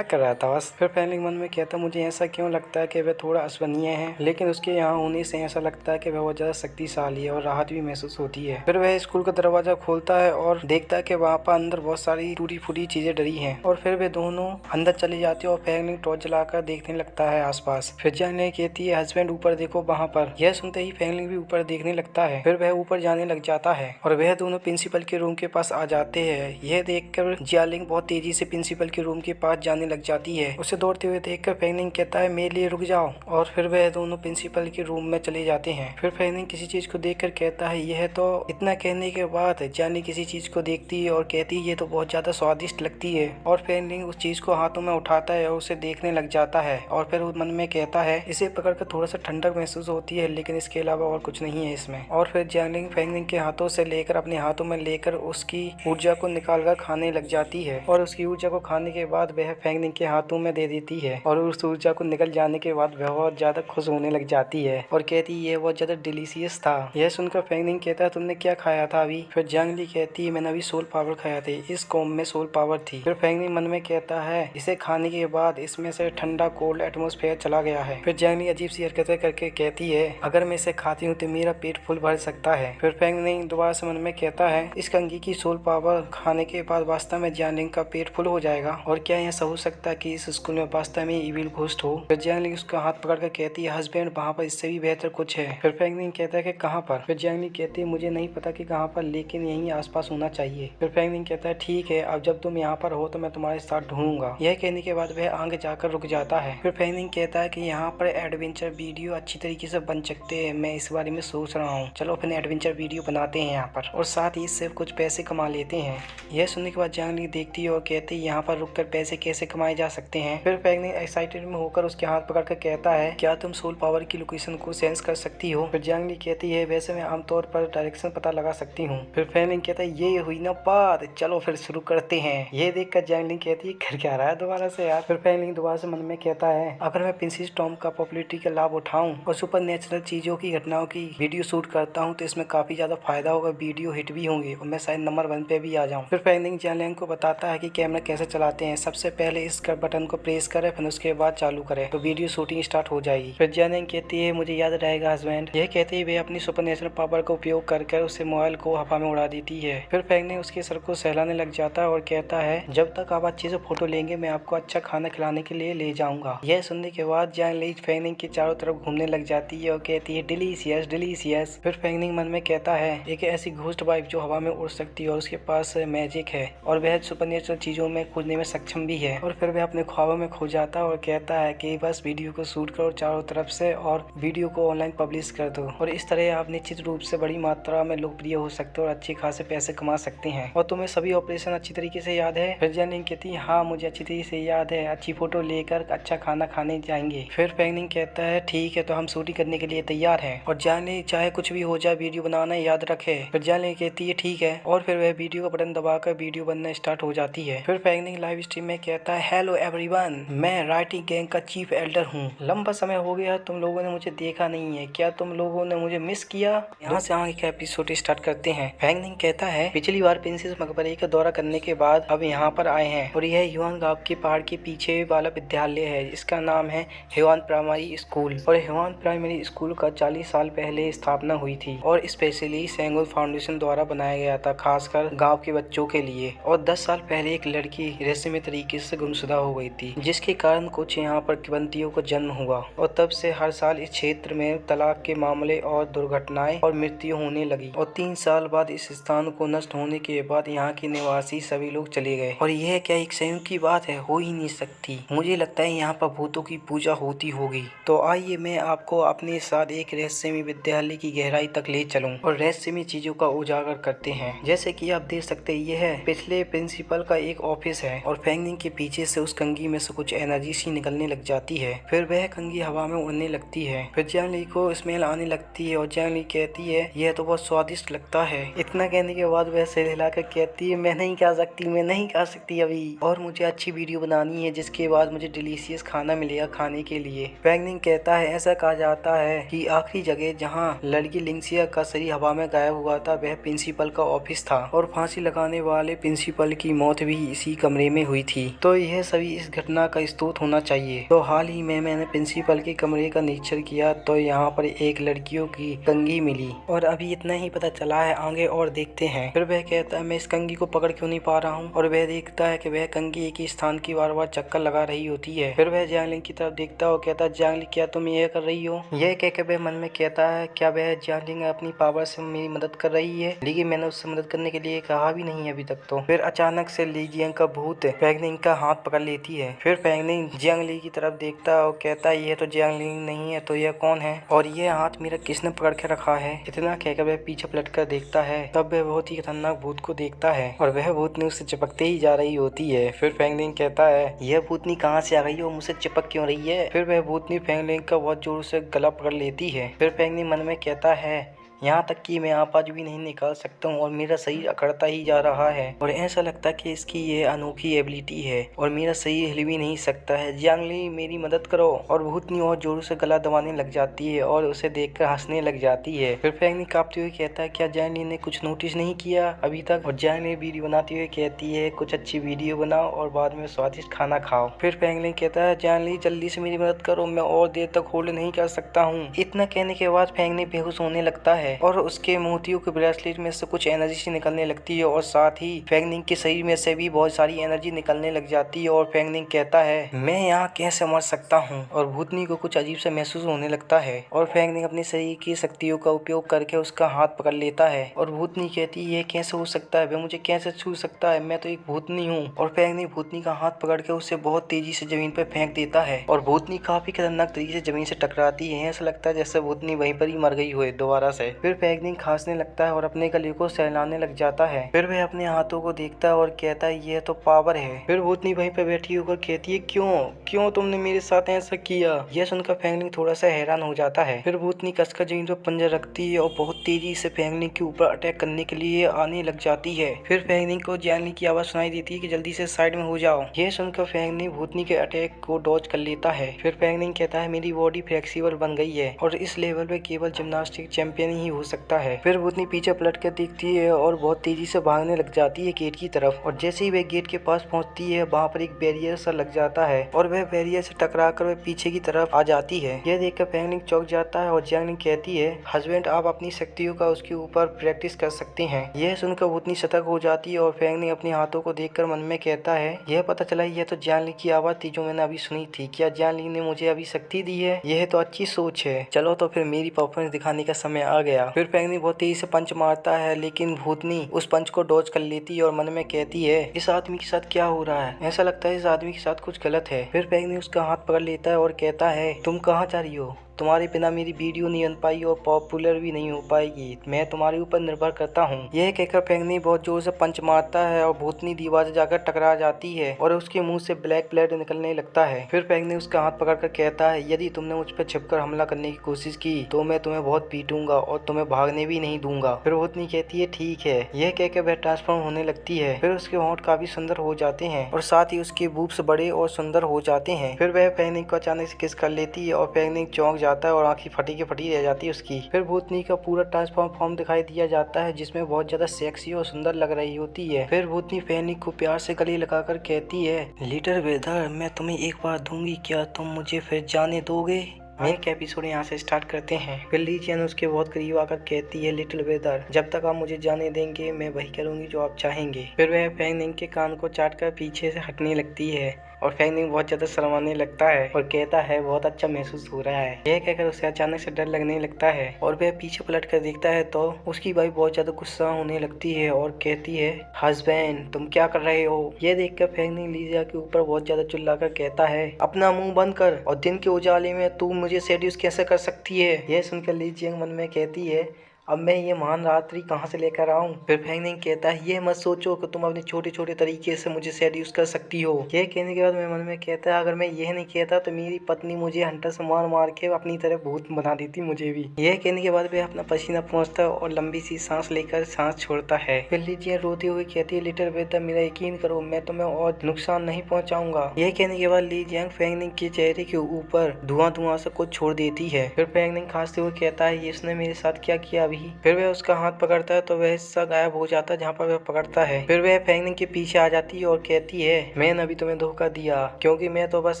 रहा था बस। फिर फेंगनिंग मन में कहता मुझे ऐसा क्यों लगता है कि वह थोड़ा अविश्वसनीय है, लेकिन उसके यहाँ होने से ऐसा लगता है कि वह बहुत ज्यादा शक्तिशाली है और राहत भी महसूस होती है। फिर वह स्कूल का दरवाजा खोलता है और देखता है कि वहाँ पर अंदर बहुत सारी टूटी फूटी चीजें डरी हैं और फिर वे दोनों अंदर चले जाते हैं और फेंगनिंग टॉर्च जलाकर देखने लगता है आसपास। फिर जियांगली कहती है हस्बैंड ऊपर देखो वहाँ पर। यह सुनते ही फेंगनिंग भी ऊपर देखने लगता है। फिर वह ऊपर जाने लग जाता है और वह दोनों प्रिंसिपल के रूम के पास आ जाते हैं। यह देखकर जियांगली बहुत तेजी से प्रिंसिपल के रूम के पास जाने लग जाती है। उसे दौड़ते हुए देखकर फेंगनिंग कहता है मेरे लिए रुक जाओ और फिर वह दोनों प्रिंसिपल के रूम में चले जाते हैं। फिर फेंगनिंग किसी चीज को देखकर कहता है यह तो। इतना कहने के बाद जियांगली किसी चीज को देखती है और कहती है ये तो बहुत ज्यादा स्वादिष्ट लगती है और फेंगनिंग उस चीज को हाथों में उठाता है और उसे देखने लग जाता है और फिर मन में कहता है इसे पकड़कर थोड़ा सा ठंडक महसूस होती है, लेकिन इसके अलावा और कुछ नहीं है इसमें। और फिर जियांगली फेंगनिंग के हाथों से लेकर अपने हाथों में लेकर उसकी ऊर्जा को निकालकर खाने लग जाती है और उसकी ऊर्जा को खाने के बाद वह फेंगनिंग के हाथों में दे देती है और उस ऊर्जा को निकल जाने के बाद वह बहुत ज्यादा खुश होने लग जाती है और कहती है ये बहुत ज्यादा डिलीशियस था। यह सुनकर फेंगनिंग कहता है तुमने क्या खाया था अभी? फिर जियांगली कहती है मैंने अभी सोल पावर खाया था, इस कॉम में सोल पावर थी। फिर फेंगनिंग मन में कहता है इसे खाने के बाद इसमें से ठंडा कोल्ड एटमोस्फेयर चला गया है। फिर जियांगली अजीब सी हरकतें करके कहती है अगर मैं इसे खाती हूँ तो मेरा पेट फुल भर सकता है। फिर फेंगनिंग दोबारा से मन में कहता है इस कंघी की सोल पावर खाने के बाद वास्तव में जियांगली का पेट फुल हो जाएगा और क्या ऐसा हो सकता है कि इस स्कूल में वास्तव में इविल घोस्ट हो? फिर जियांगली उसका हाथ पकड़कर कहती है हस्बैंड वहाँ पर इससे भी बेहतर कुछ है। फिर फेंगनिंग कहता है कि कहाँ पर? फिर जियांगली कहती है मुझे नहीं पता कि कहाँ पर, लेकिन यहीं आसपास होना चाहिए। फिर फेंगनिंग कहता है ठीक है, अब जब तुम यहाँ पर हो तो मैं तुम्हारे साथ ढूंढूंगा। यह कहने के बाद वह आगे जाकर रुक जाता है। फिर फेंगनिंग कहता है कि यहाँ पर एडवेंचर वीडियो अच्छी तरीके से बन सकते हैं, मैं इस बारे में सोच रहा हूँ, चलो अपने एडवेंचर वीडियो बनाते हैं यहाँ पर और साथ ही इससे कुछ पैसे कमा लेते हैं। यह सुनने के बाद जियांगली देखती है और कहती है यहाँ पर रुककर पैसे कैसे कमाए जा सकते हैं। फिर फेंगनिंग एक्साइटेड में होकर उसके हाथ पकड़कर कहता है क्या तुम सोल पावर की लोकेशन को सेंस कर सकती हो? फिर जियांगली कहती है वैसे मैं आमतौर पर डायरेक्शन पता लगा सकती हूँ। फिर फेंगनिंग कहता है ये हुई ना बात, चलो फिर शुरू करते हैं। ये देखकर जियांगली कहती है कर क्या रहा है दोबारा से यार। फिर फेंगनिंग दोबारा से मन में कहता है अगर मैं प्रिंसेस टॉम का पॉपुलैरिटी का लाभ उठाऊं और सुपर नेचुरल चीजों की घटनाओं की वीडियो शूट करता हूँ तो इसमें काफी ज्यादा फायदा होगा, वीडियो हिट भी होंगे और मैं शायद नंबर 1 पे भी आ जाऊँ। फिर फेंगनिंग जियांगली को बताता है कि कैमरा कैसे चलाते हैं, सबसे पहले इस बटन को प्रेस करें फिर उसके बाद चालू करें तो वीडियो शूटिंग स्टार्ट हो जाएगी। फिर जियांगली कहती है मुझे याद रहेगा हस्बैंड। यह कहते ही वे अपनी सुपर नेचुरल पावर का उपयोग कर उसे मोबाइल को हवा में उड़ा देती है। फिर फेंगनिंग उसके सर को सहलाने लग जाता है और कहता है जब तक आप अच्छे से फोटो लेंगे मैं आपको अच्छा खाना खिलाने के लिए ले जाऊंगा। यह सुनने के बाद जियांगली फेंगनिंग के चारों तरफ घूमने लग जाती है और कहती है डिलीशियस डिलीशियस। फिर फेंगनिंग मन में कहता है एक ऐसी घोस्ट वाइफ जो हवा में उड़ सकती है और उसके पास मैजिक है और वह सुपरनेचुरल चीजों में खोजने में सक्षम भी है। और फिर वह अपने ख्वाबों में खो जाता है और कहता है कि बस वीडियो को शूट करो चारों तरफ से और वीडियो को ऑनलाइन पब्लिश कर दो और इस तरह आप निश्चित रूप से बड़ी मात्रा में लोकप्रिय हो सकते हो और अच्छे खासे पैसे कमा सकते हैं। और तुम्हें सभी ऑपरेशन अच्छी तरीके से याद है? फिर जियांगली कहती है हाँ मुझे अच्छी तरीके से याद है, अच्छी फोटो लेकर अच्छा खाना खाने जाएंगे। फिर फेंगनिंग कहता है ठीक है तो हम शूटिंग करने के लिए तैयार हैं और जियांगली चाहे कुछ भी हो जाए वीडियो बनाना याद रखे। फिर जियांगली कहती है ठीक है और फिर वह वीडियो का बटन दबाकर वीडियो बनना स्टार्ट हो जाती है। फिर फेंगनिंग लाइव स्ट्रीम में कहता है हेलो एवरीवन, मैं राइटिंग गैंग का चीफ एल्डर हूँ। लंबा समय हो गया तुम लोगों ने मुझे देखा नहीं है, क्या तुम लोगों ने मुझे मिस किया? यहाँ से आगे का एपिसोड स्टार्ट करते हैं। फेंगनिंग कहता है पिछली बार प्रिंसेस मकबरे का दौरा करने के बाद अब यहाँ पर आए हैं और यह ह्यूआन गांव के पहाड़ के पीछे वाला विद्यालय है, इसका नाम है ह्यूआन प्राइमरी स्कूल। और ह्यूआन प्राइमरी स्कूल का 40 साल पहले स्थापना हुई थी और स्पेशली सेंगुल फाउंडेशन द्वारा बनाया गया था, खासकर गांव के बच्चों के लिए। और 10 साल पहले एक लड़की रहस्यमय तरीके से गुमशुदा हो गई थी, जिसके कारण कुछ यहाँ पर किबंदियों को जन्म हुआ और तब से हर साल इस क्षेत्र में तलाक के मामले और दुर्घटनाएं और मृत्यु होने लगी। और 3 साल बाद इस स्थान को नष्ट होने के बाद यहाँ के निवासी सभी लोग चले गए। और यह क्या एक संयोग की बात है? हो ही नहीं सकती। मुझे लगता है यहाँ पर भूतों की पूजा होती होगी। तो आइए मैं आपको अपने साथ एक रहस्यमय विद्यालय की गहराई तक ले चलूं और रहस्यमय चीजों का उजागर करते हैं। जैसे कि आप देख सकते हैं यह पिछले प्रिंसिपल का एक ऑफिस है और फेंगनिंग के पीछे से उस कंघी में से कुछ एनर्जी सी निकलने लग जाती है। फिर वह कंघी हवा में उड़ने लगती है। फिर जियांगली को स्मेल आने लगती है और जियांगली कहती है यह तो बहुत स्वादिष्ट लगता है। इतना कहने के बाद वह सिर हिलाकर कहती है मैं नहीं खा सकती, मैं नहीं खा सकती अभी, और मुझे अच्छी वीडियो बनानी है जिसके बाद मुझे डिलीशियस खाना खाना मिलेगा खाने के लिए। फैंगनिंग कहता है ऐसा कहा जाता है कि आखिरी जगह जहां लड़की लिंगसिया का शरीर हवा में गायब हुआ था वह प्रिंसिपल का ऑफिस था और फांसी लगाने वाले प्रिंसिपल की मौत भी इसी कमरे में हुई थी। तो यह सभी इस घटना का स्रोत होना चाहिए। तो हाल ही में मैंने प्रिंसिपल के कमरे का निरीक्षण किया तो यहाँ पर एक लड़कियों की कंघी मिली और अभी इतना ही पता चला है, आगे और देखते हैं। फिर वह कहता है मैं इस कंघी को पकड़ क्यों नहीं पा रहा हूँ और वह देखता है कि वह कंघी एक ही स्थान की बार बार चक्कर लगा रही होती है। फिर वह जियांगलिंग की तरफ देखता है और कहता है जियांगलिंग क्या तुम यह कर रही हो? यह कहकर वह मन में कहता है क्या वह जियांगलिंग अपनी पावर से मेरी मदद कर रही है, लेकिन मैंने उससे मदद करने के लिए कहा भी नहीं अभी तक तो। फिर अचानक से ली जियांग का भूत फैंगनिंग का हाथ पकड़ लेती है। फिर फैंगनिंग जियांगलिंग की तरफ देखता है और कहता है यह तो जियांगलिंग नहीं है तो यह कौन है और यह हाथ मेरा किसने पकड़ के रखा है? इतना कहकर वह पीछे पलट कर देखता है, तब वह बहुत ही खतरनाक भूत को देखता है और वह भूतनी उससे चिपकते ही जा रही होती है। फिर फैंगनिंग कहता है यह भूतनी कहाँ से आ गई और मुझसे चिपक क्यों रही है? फिर वह भूतनी फैंगनिंग का बहुत जोर से गला पकड़ लेती है। फिर फैंगनिंग मन में कहता है यहाँ तक कि मैं आवाज भी नहीं निकाल सकता हूँ और मेरा शरीर अकड़ता ही जा रहा है और ऐसा लगता है कि इसकी ये अनोखी एबिलिटी है और मेरा शरीर हिल भी नहीं सकता है। जियांगलिंग मेरी मदद करो। और भूतनी और जोरों से गला दबाने लग जाती है और उसे देखकर हंसने लग जाती है। फिर फैंगनिंग कांपते हुए कहता है क्या जियांगलिंग ने कुछ नोटिस नहीं किया अभी तक? और जियांगलिंग वीडियो बनाते हुए कहती है कुछ अच्छी वीडियो बनाओ और बाद में स्वादिष्ट खाना खाओ। फिर फैंगनिंग कहता है जियांगलिंग जल्दी से मेरी मदद करो, मैं और देर तक होल्ड नहीं कर सकता हूँ। इतना कहने के बाद फैंगनिंग बेहोश होने लगता है और उसके मोतियों के ब्रेसलेट में से कुछ एनर्जी से निकलने लगती है और साथ ही फैंगनिंग के शरीर में से भी बहुत सारी एनर्जी निकलने लग जाती है। और फैंगनिंग कहता है मैं यहाँ कैसे मर सकता हूँ और भूतनी को कुछ अजीब सा महसूस होने लगता है और फैंगनिंग अपने शरीर की शक्तियों का उपयोग करके उसका हाथ पकड़ लेता है और भूतनी कहती है ये कैसे हो सकता है, वह मुझे कैसे छू सकता है, मैं तो एक भूतनी हूँ। और फैंगनिंग भूतनी का हाथ पकड़ के उसे बहुत तेजी से जमीन पर फेंक देता है और भूतनी काफी खतरनाक तरीके से जमीन से टकराती है। ऐसा लगता है जैसे भूतनी वहीं पर ही मर गई हो दोबारा से। फिर फैंगनिंग खांसने लगता है और अपने गले को सहलाने लग जाता है। फिर वह अपने हाथों को देखता है और कहता है यह तो पावर है। फिर भूतनी वहीं पर बैठी होकर कहती है क्यों तुमने मेरे साथ ऐसा किया? यह सुनकर फैंगनिंग थोड़ा सा हैरान हो जाता है। फिर भूतनी कसकर जमीन पर पंजा रखती है और बहुत तेजी से फैंगनिंग के ऊपर अटैक करने के लिए आने लग जाती है। फिर फैंगनिंग को जियांगलिंग की आवाज सुनाई देती है कि जल्दी से साइड में हो जाओ। यह सुनकर फैंगनिंग भूतनी के अटैक को डॉज कर लेता है। फिर फैंगनिंग कहता है मेरी बॉडी फ्लेक्सिबल बन गई है और इस लेवल पे केवल जिम्नास्टिक चैंपियन ही हो सकता है। फिर भूतनी पीछे पलट कर देखती है और बहुत तेजी से भागने लग जाती है गेट की तरफ और जैसे ही वह गेट के पास पहुंचती है वहां पर एक बैरियर सा लग जाता है और वह बैरियर से टकराकर वह पीछे की तरफ आ जाती है। यह देखकर फैंगनिंग चौंक जाता है और जियांगलिंग कहती है हस्बैंड आप अपनी शक्तियों का उसके ऊपर प्रैक्टिस कर सकते हैं। यह सुनकर भूतनी सतर्क हो जाती है और फैंगनिंग अपने हाथों को देखकर मन में कहता है यह पता चला यह तो जियांगलिंग की आवाज थी जो मैंने अभी सुनी थी। क्या जियांगलिंग ने मुझे अभी शक्ति दी है? यह तो अच्छी सोच है। चलो तो फिर मेरी परफॉर्मेंस दिखाने का समय आ गया। फिर फैंगनिंग बहुत तेजी से पंच मारता है लेकिन भूतनी उस पंच को डॉज कर लेती है और मन में कहती है इस आदमी के साथ क्या हो रहा है, ऐसा लगता है इस आदमी के साथ कुछ गलत है। फिर फैंगनिंग उसका हाथ पकड़ लेता है और कहता है तुम कहाँ जा रही हो? तुम्हारे बिना मेरी वीडियो नहीं बन पाई और पॉपुलर भी नहीं हो पाएगी, मैं तुम्हारे ऊपर निर्भर करता हूँ। यह कहकर फैंगनिंग बहुत जोर से पंच मारता है और भूतनी दीवार से जाकर टकरा जाती है और उसके मुंह से ब्लैक ब्लड निकलने लगता है। फिर फैंगनिंग उसका हाथ पकड़कर कहता है यदि तुमने मुझ पर छिपकर हमला करने की कोशिश की तो मैं तुम्हें बहुत पीटूंगा और तुम्हें भागने भी नहीं दूंगा। फिर भूतनी कहती है ठीक है। यह कहकर वह ट्रांसफॉर्म होने लगती है। फिर उसके होंठ काफी सुंदर हो जाते हैं और साथ ही उसके बूब्स बड़े और सुंदर हो जाते हैं। फिर वह फैंगनिंग को अचानक से किस कर लेती है और फैंगनिंग चौंक जाता है और आंखें फटी की फटी रह जाती है उसकी। फिर भूतनी का पूरा ट्रांसफॉर्म फॉर्म दिखाई दिया जाता है जिसमें बहुत ज्यादा सेक्सी और सुंदर लग रही होती है। फिर भूतनी फैंगनिंग को प्यार से गले लगाकर कहती है लिटिल ब्रदर मैं तुम्हें एक बार दूंगी, क्या तुम मुझे फिर जाने दोगे? एक एपिसोड यहाँ से स्टार्ट करते हैं। फिर ली जियांग उसके बहुत करीब आकर कहती है लिटिल ब्रदर जब तक आप मुझे जाने देंगे मैं वही करूंगी जो आप चाहेंगे। फिर वह फैंगनिंग के कान को चाटकर पीछे से हटने लगती है और फैंगनिंग बहुत ज्यादा शर्माने लगता है और कहता है बहुत अच्छा महसूस हो रहा है। यह कहकर उसे अचानक से डर लगने लगता है और वह पीछे पलट कर देखता है तो उसकी वाइफ बहुत ज्यादा गुस्सा होने लगती है और कहती है हस्बैंड तुम क्या कर रहे हो? यह देखकर फैंगनिंग लीजिया के ऊपर बहुत ज्यादा चिल्लाकर कहता है अपना मुंह बंद कर और दिन के उजाले में तू मुझे सेड्यूस कैसे कर सकती है? यह सुनकर ली जियांग मन में कहती है अब मैं ये महान रात्रि कहाँ से लेकर आऊँ। फिर फेंगनिंग कहता है ये मत सोचो कि तुम अपने छोटे छोटे तरीके से मुझे सेड्यूस कर सकती हो। यह कहने के बाद मैं मन में कहता है अगर मैं यह नहीं कहता तो मेरी पत्नी मुझे हंटर से मार मार के अपनी तरफ भूत बना देती मुझे भी। यह कहने के बाद वह अपना पसीना पहुँचता है और लंबी सी सांस लेकर सांस छोड़ता है। फिर ली जियान रोती हुई कहती है लिटिल ब्रदर मेरा यकीन करो, मैं तुम्हें और नुकसान नहीं पहुँचाऊंगा। यह कहने के बाद ली जियांग फेंगनिंग के चेहरे के ऊपर धुआं धुआं से कुछ छोड़ देती है। फिर फेंगनिंग खांसते हुए कहता है ये उसने मेरे साथ क्या किया अभी। फिर वह उसका हाथ पकड़ता है तो वह हिस्सा गायब हो जाता है जहाँ पर वह पकड़ता है। फिर वह फेंगनिंग के पीछे आ जाती है और कहती है मैंने अभी तुम्हें धोखा दिया, क्योंकि मैं तो बस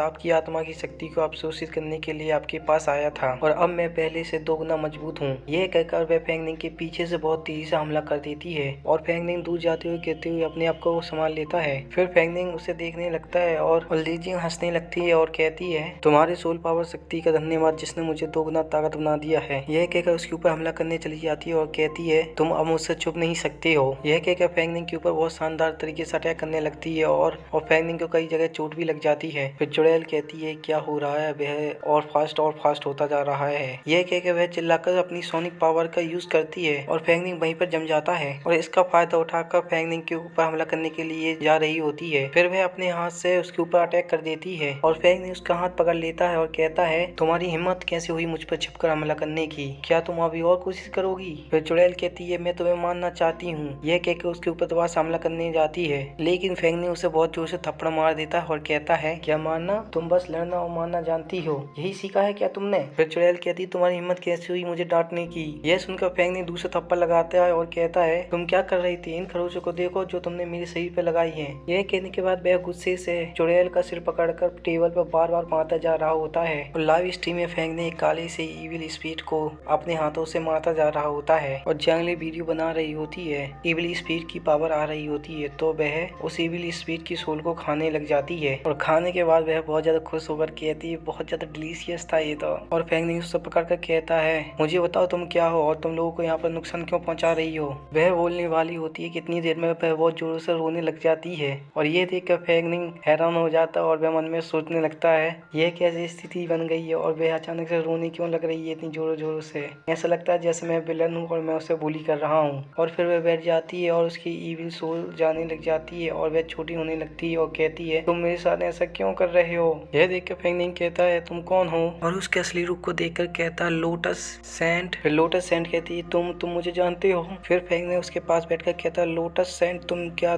आपकी आत्मा की शक्ति को अवशोषित करने के लिए आपके पास आया था और अब मैं पहले से दोगुना मजबूत हूँ। यह कहकर वह फेंगनिंग के पीछे से बहुत तेजी से हमला कर देती है और फेंगनिंग दूर जाते हुए कहते हुए अपने आप को संभाल लेता है। फिर फेंगनिंग उसे देखने लगता है और ली जियांग हंसने लगती है और कहती है तुम्हारे सोल पावर शक्ति का धन्यवाद जिसने मुझे दोगुना ताकत बना दिया है। यह कहकर उसके ऊपर हमला करने चली जाती है और कहती है तुम अब मुझसे छुप नहीं सकते हो। यह कहकर फेंगनिंग के ऊपर बहुत शानदार तरीके से अटैक करने लगती है और फेंगनिंग को कई जगह चोट भी लग जाती है। फिर चुड़ैल कहती है क्या हो रहा है, वह और फास्ट होता जा रहा है। यह कहकर वह चिल्लाकर अपनी सोनिक पावर का यूज करती है और फेंगनिंग वहीं पर जम जाता है और इसका फायदा उठाकर फेंगनिंग के ऊपर हमला करने के लिए जा रही होती है। फिर वह अपने हाथ से उसके ऊपर अटैक कर देती है और फेंगनिंग उसका हाथ पकड़ लेता है और कहता है तुम्हारी हिम्मत कैसे हुई मुझ पर छिपकर हमला करने की, क्या तुम अभी और कोशिश करोगी। फिर चुड़ैल कहती है मैं तुम्हें मारना चाहती हूँ। यह कहकर उसके ऊपर दोबारा से हमला करने जाती है लेकिन फेंगनिंग उसे बहुत जोर से थप्पड़ मार देता है और कहता है क्या मारना, तुम बस लड़ना और मारना जानती हो, यही सीखा है क्या तुमने। फिर चुड़ैल कहती तुम्हारी हिम्मत कैसे हुई मुझे डांटने की। यह सुनकर फेंगनिंग दूसरे थप्पड़ लगाता है और कहता है तुम क्या कर रही थी, इन खरोचों को देखो जो तुमने मेरे शरीर पे लगाई है। यह कहने के बाद वह गुस्से से चुड़ैल का सिर पकड़कर टेबल पर बार बार मारता जा रहा होता है और लाइव स्ट्रीम में फेंगने काले से इविल स्पीड को अपने हाथों से मारता जा रहा होता है और जंगली वीडियो बना रही होती है। इविल स्पीड की पावर आ रही होती है तो वह उस इविल स्पीड की सोल को खाने लग जाती है और खाने के बाद वह बहुत ज्यादा खुश होकर कहती है बहुत ज्यादा डिलीशियस था ये तो। और फेंगनिंग उससे पकड़ कर कहता है मुझे बताओ तुम क्या हो और तुम लोगों को यहाँ पर नुकसान क्यों पहुँचा रही हो। वह बोलने वाली होती है कितनी देर में वह बहुत जोरों से रोने लग जाती है और ये देख कर फेंगनिंग हैरान हो जाता है और वह मन में सोचने लगता है यह कैसी स्थिति बन गई है और वह अचानक से रोने क्यों लग रही है इतनी जोरों जोरों से। ऐसा लगता है जैसे मैं विलन हूँ और मैं उसे बुली कर रहा हूँ। और फिर वह बैठ जाती है और उसकी इविल सोल जाने लग जाती है और वह छोटी होने लगती है और कहती है तुम मेरे साथ ऐसा क्यों कर रहे हो। यह देख कर फेंगनिंग कहता है तुम कौन हो और उसके असली रूप को देखकर कहता है लोटस सेंट। फिर लोटस सेंट कहती है तुम मुझे जानते हो। फिर फेंगनिंग उसके पास बैठकर कहता है लोटस सेंट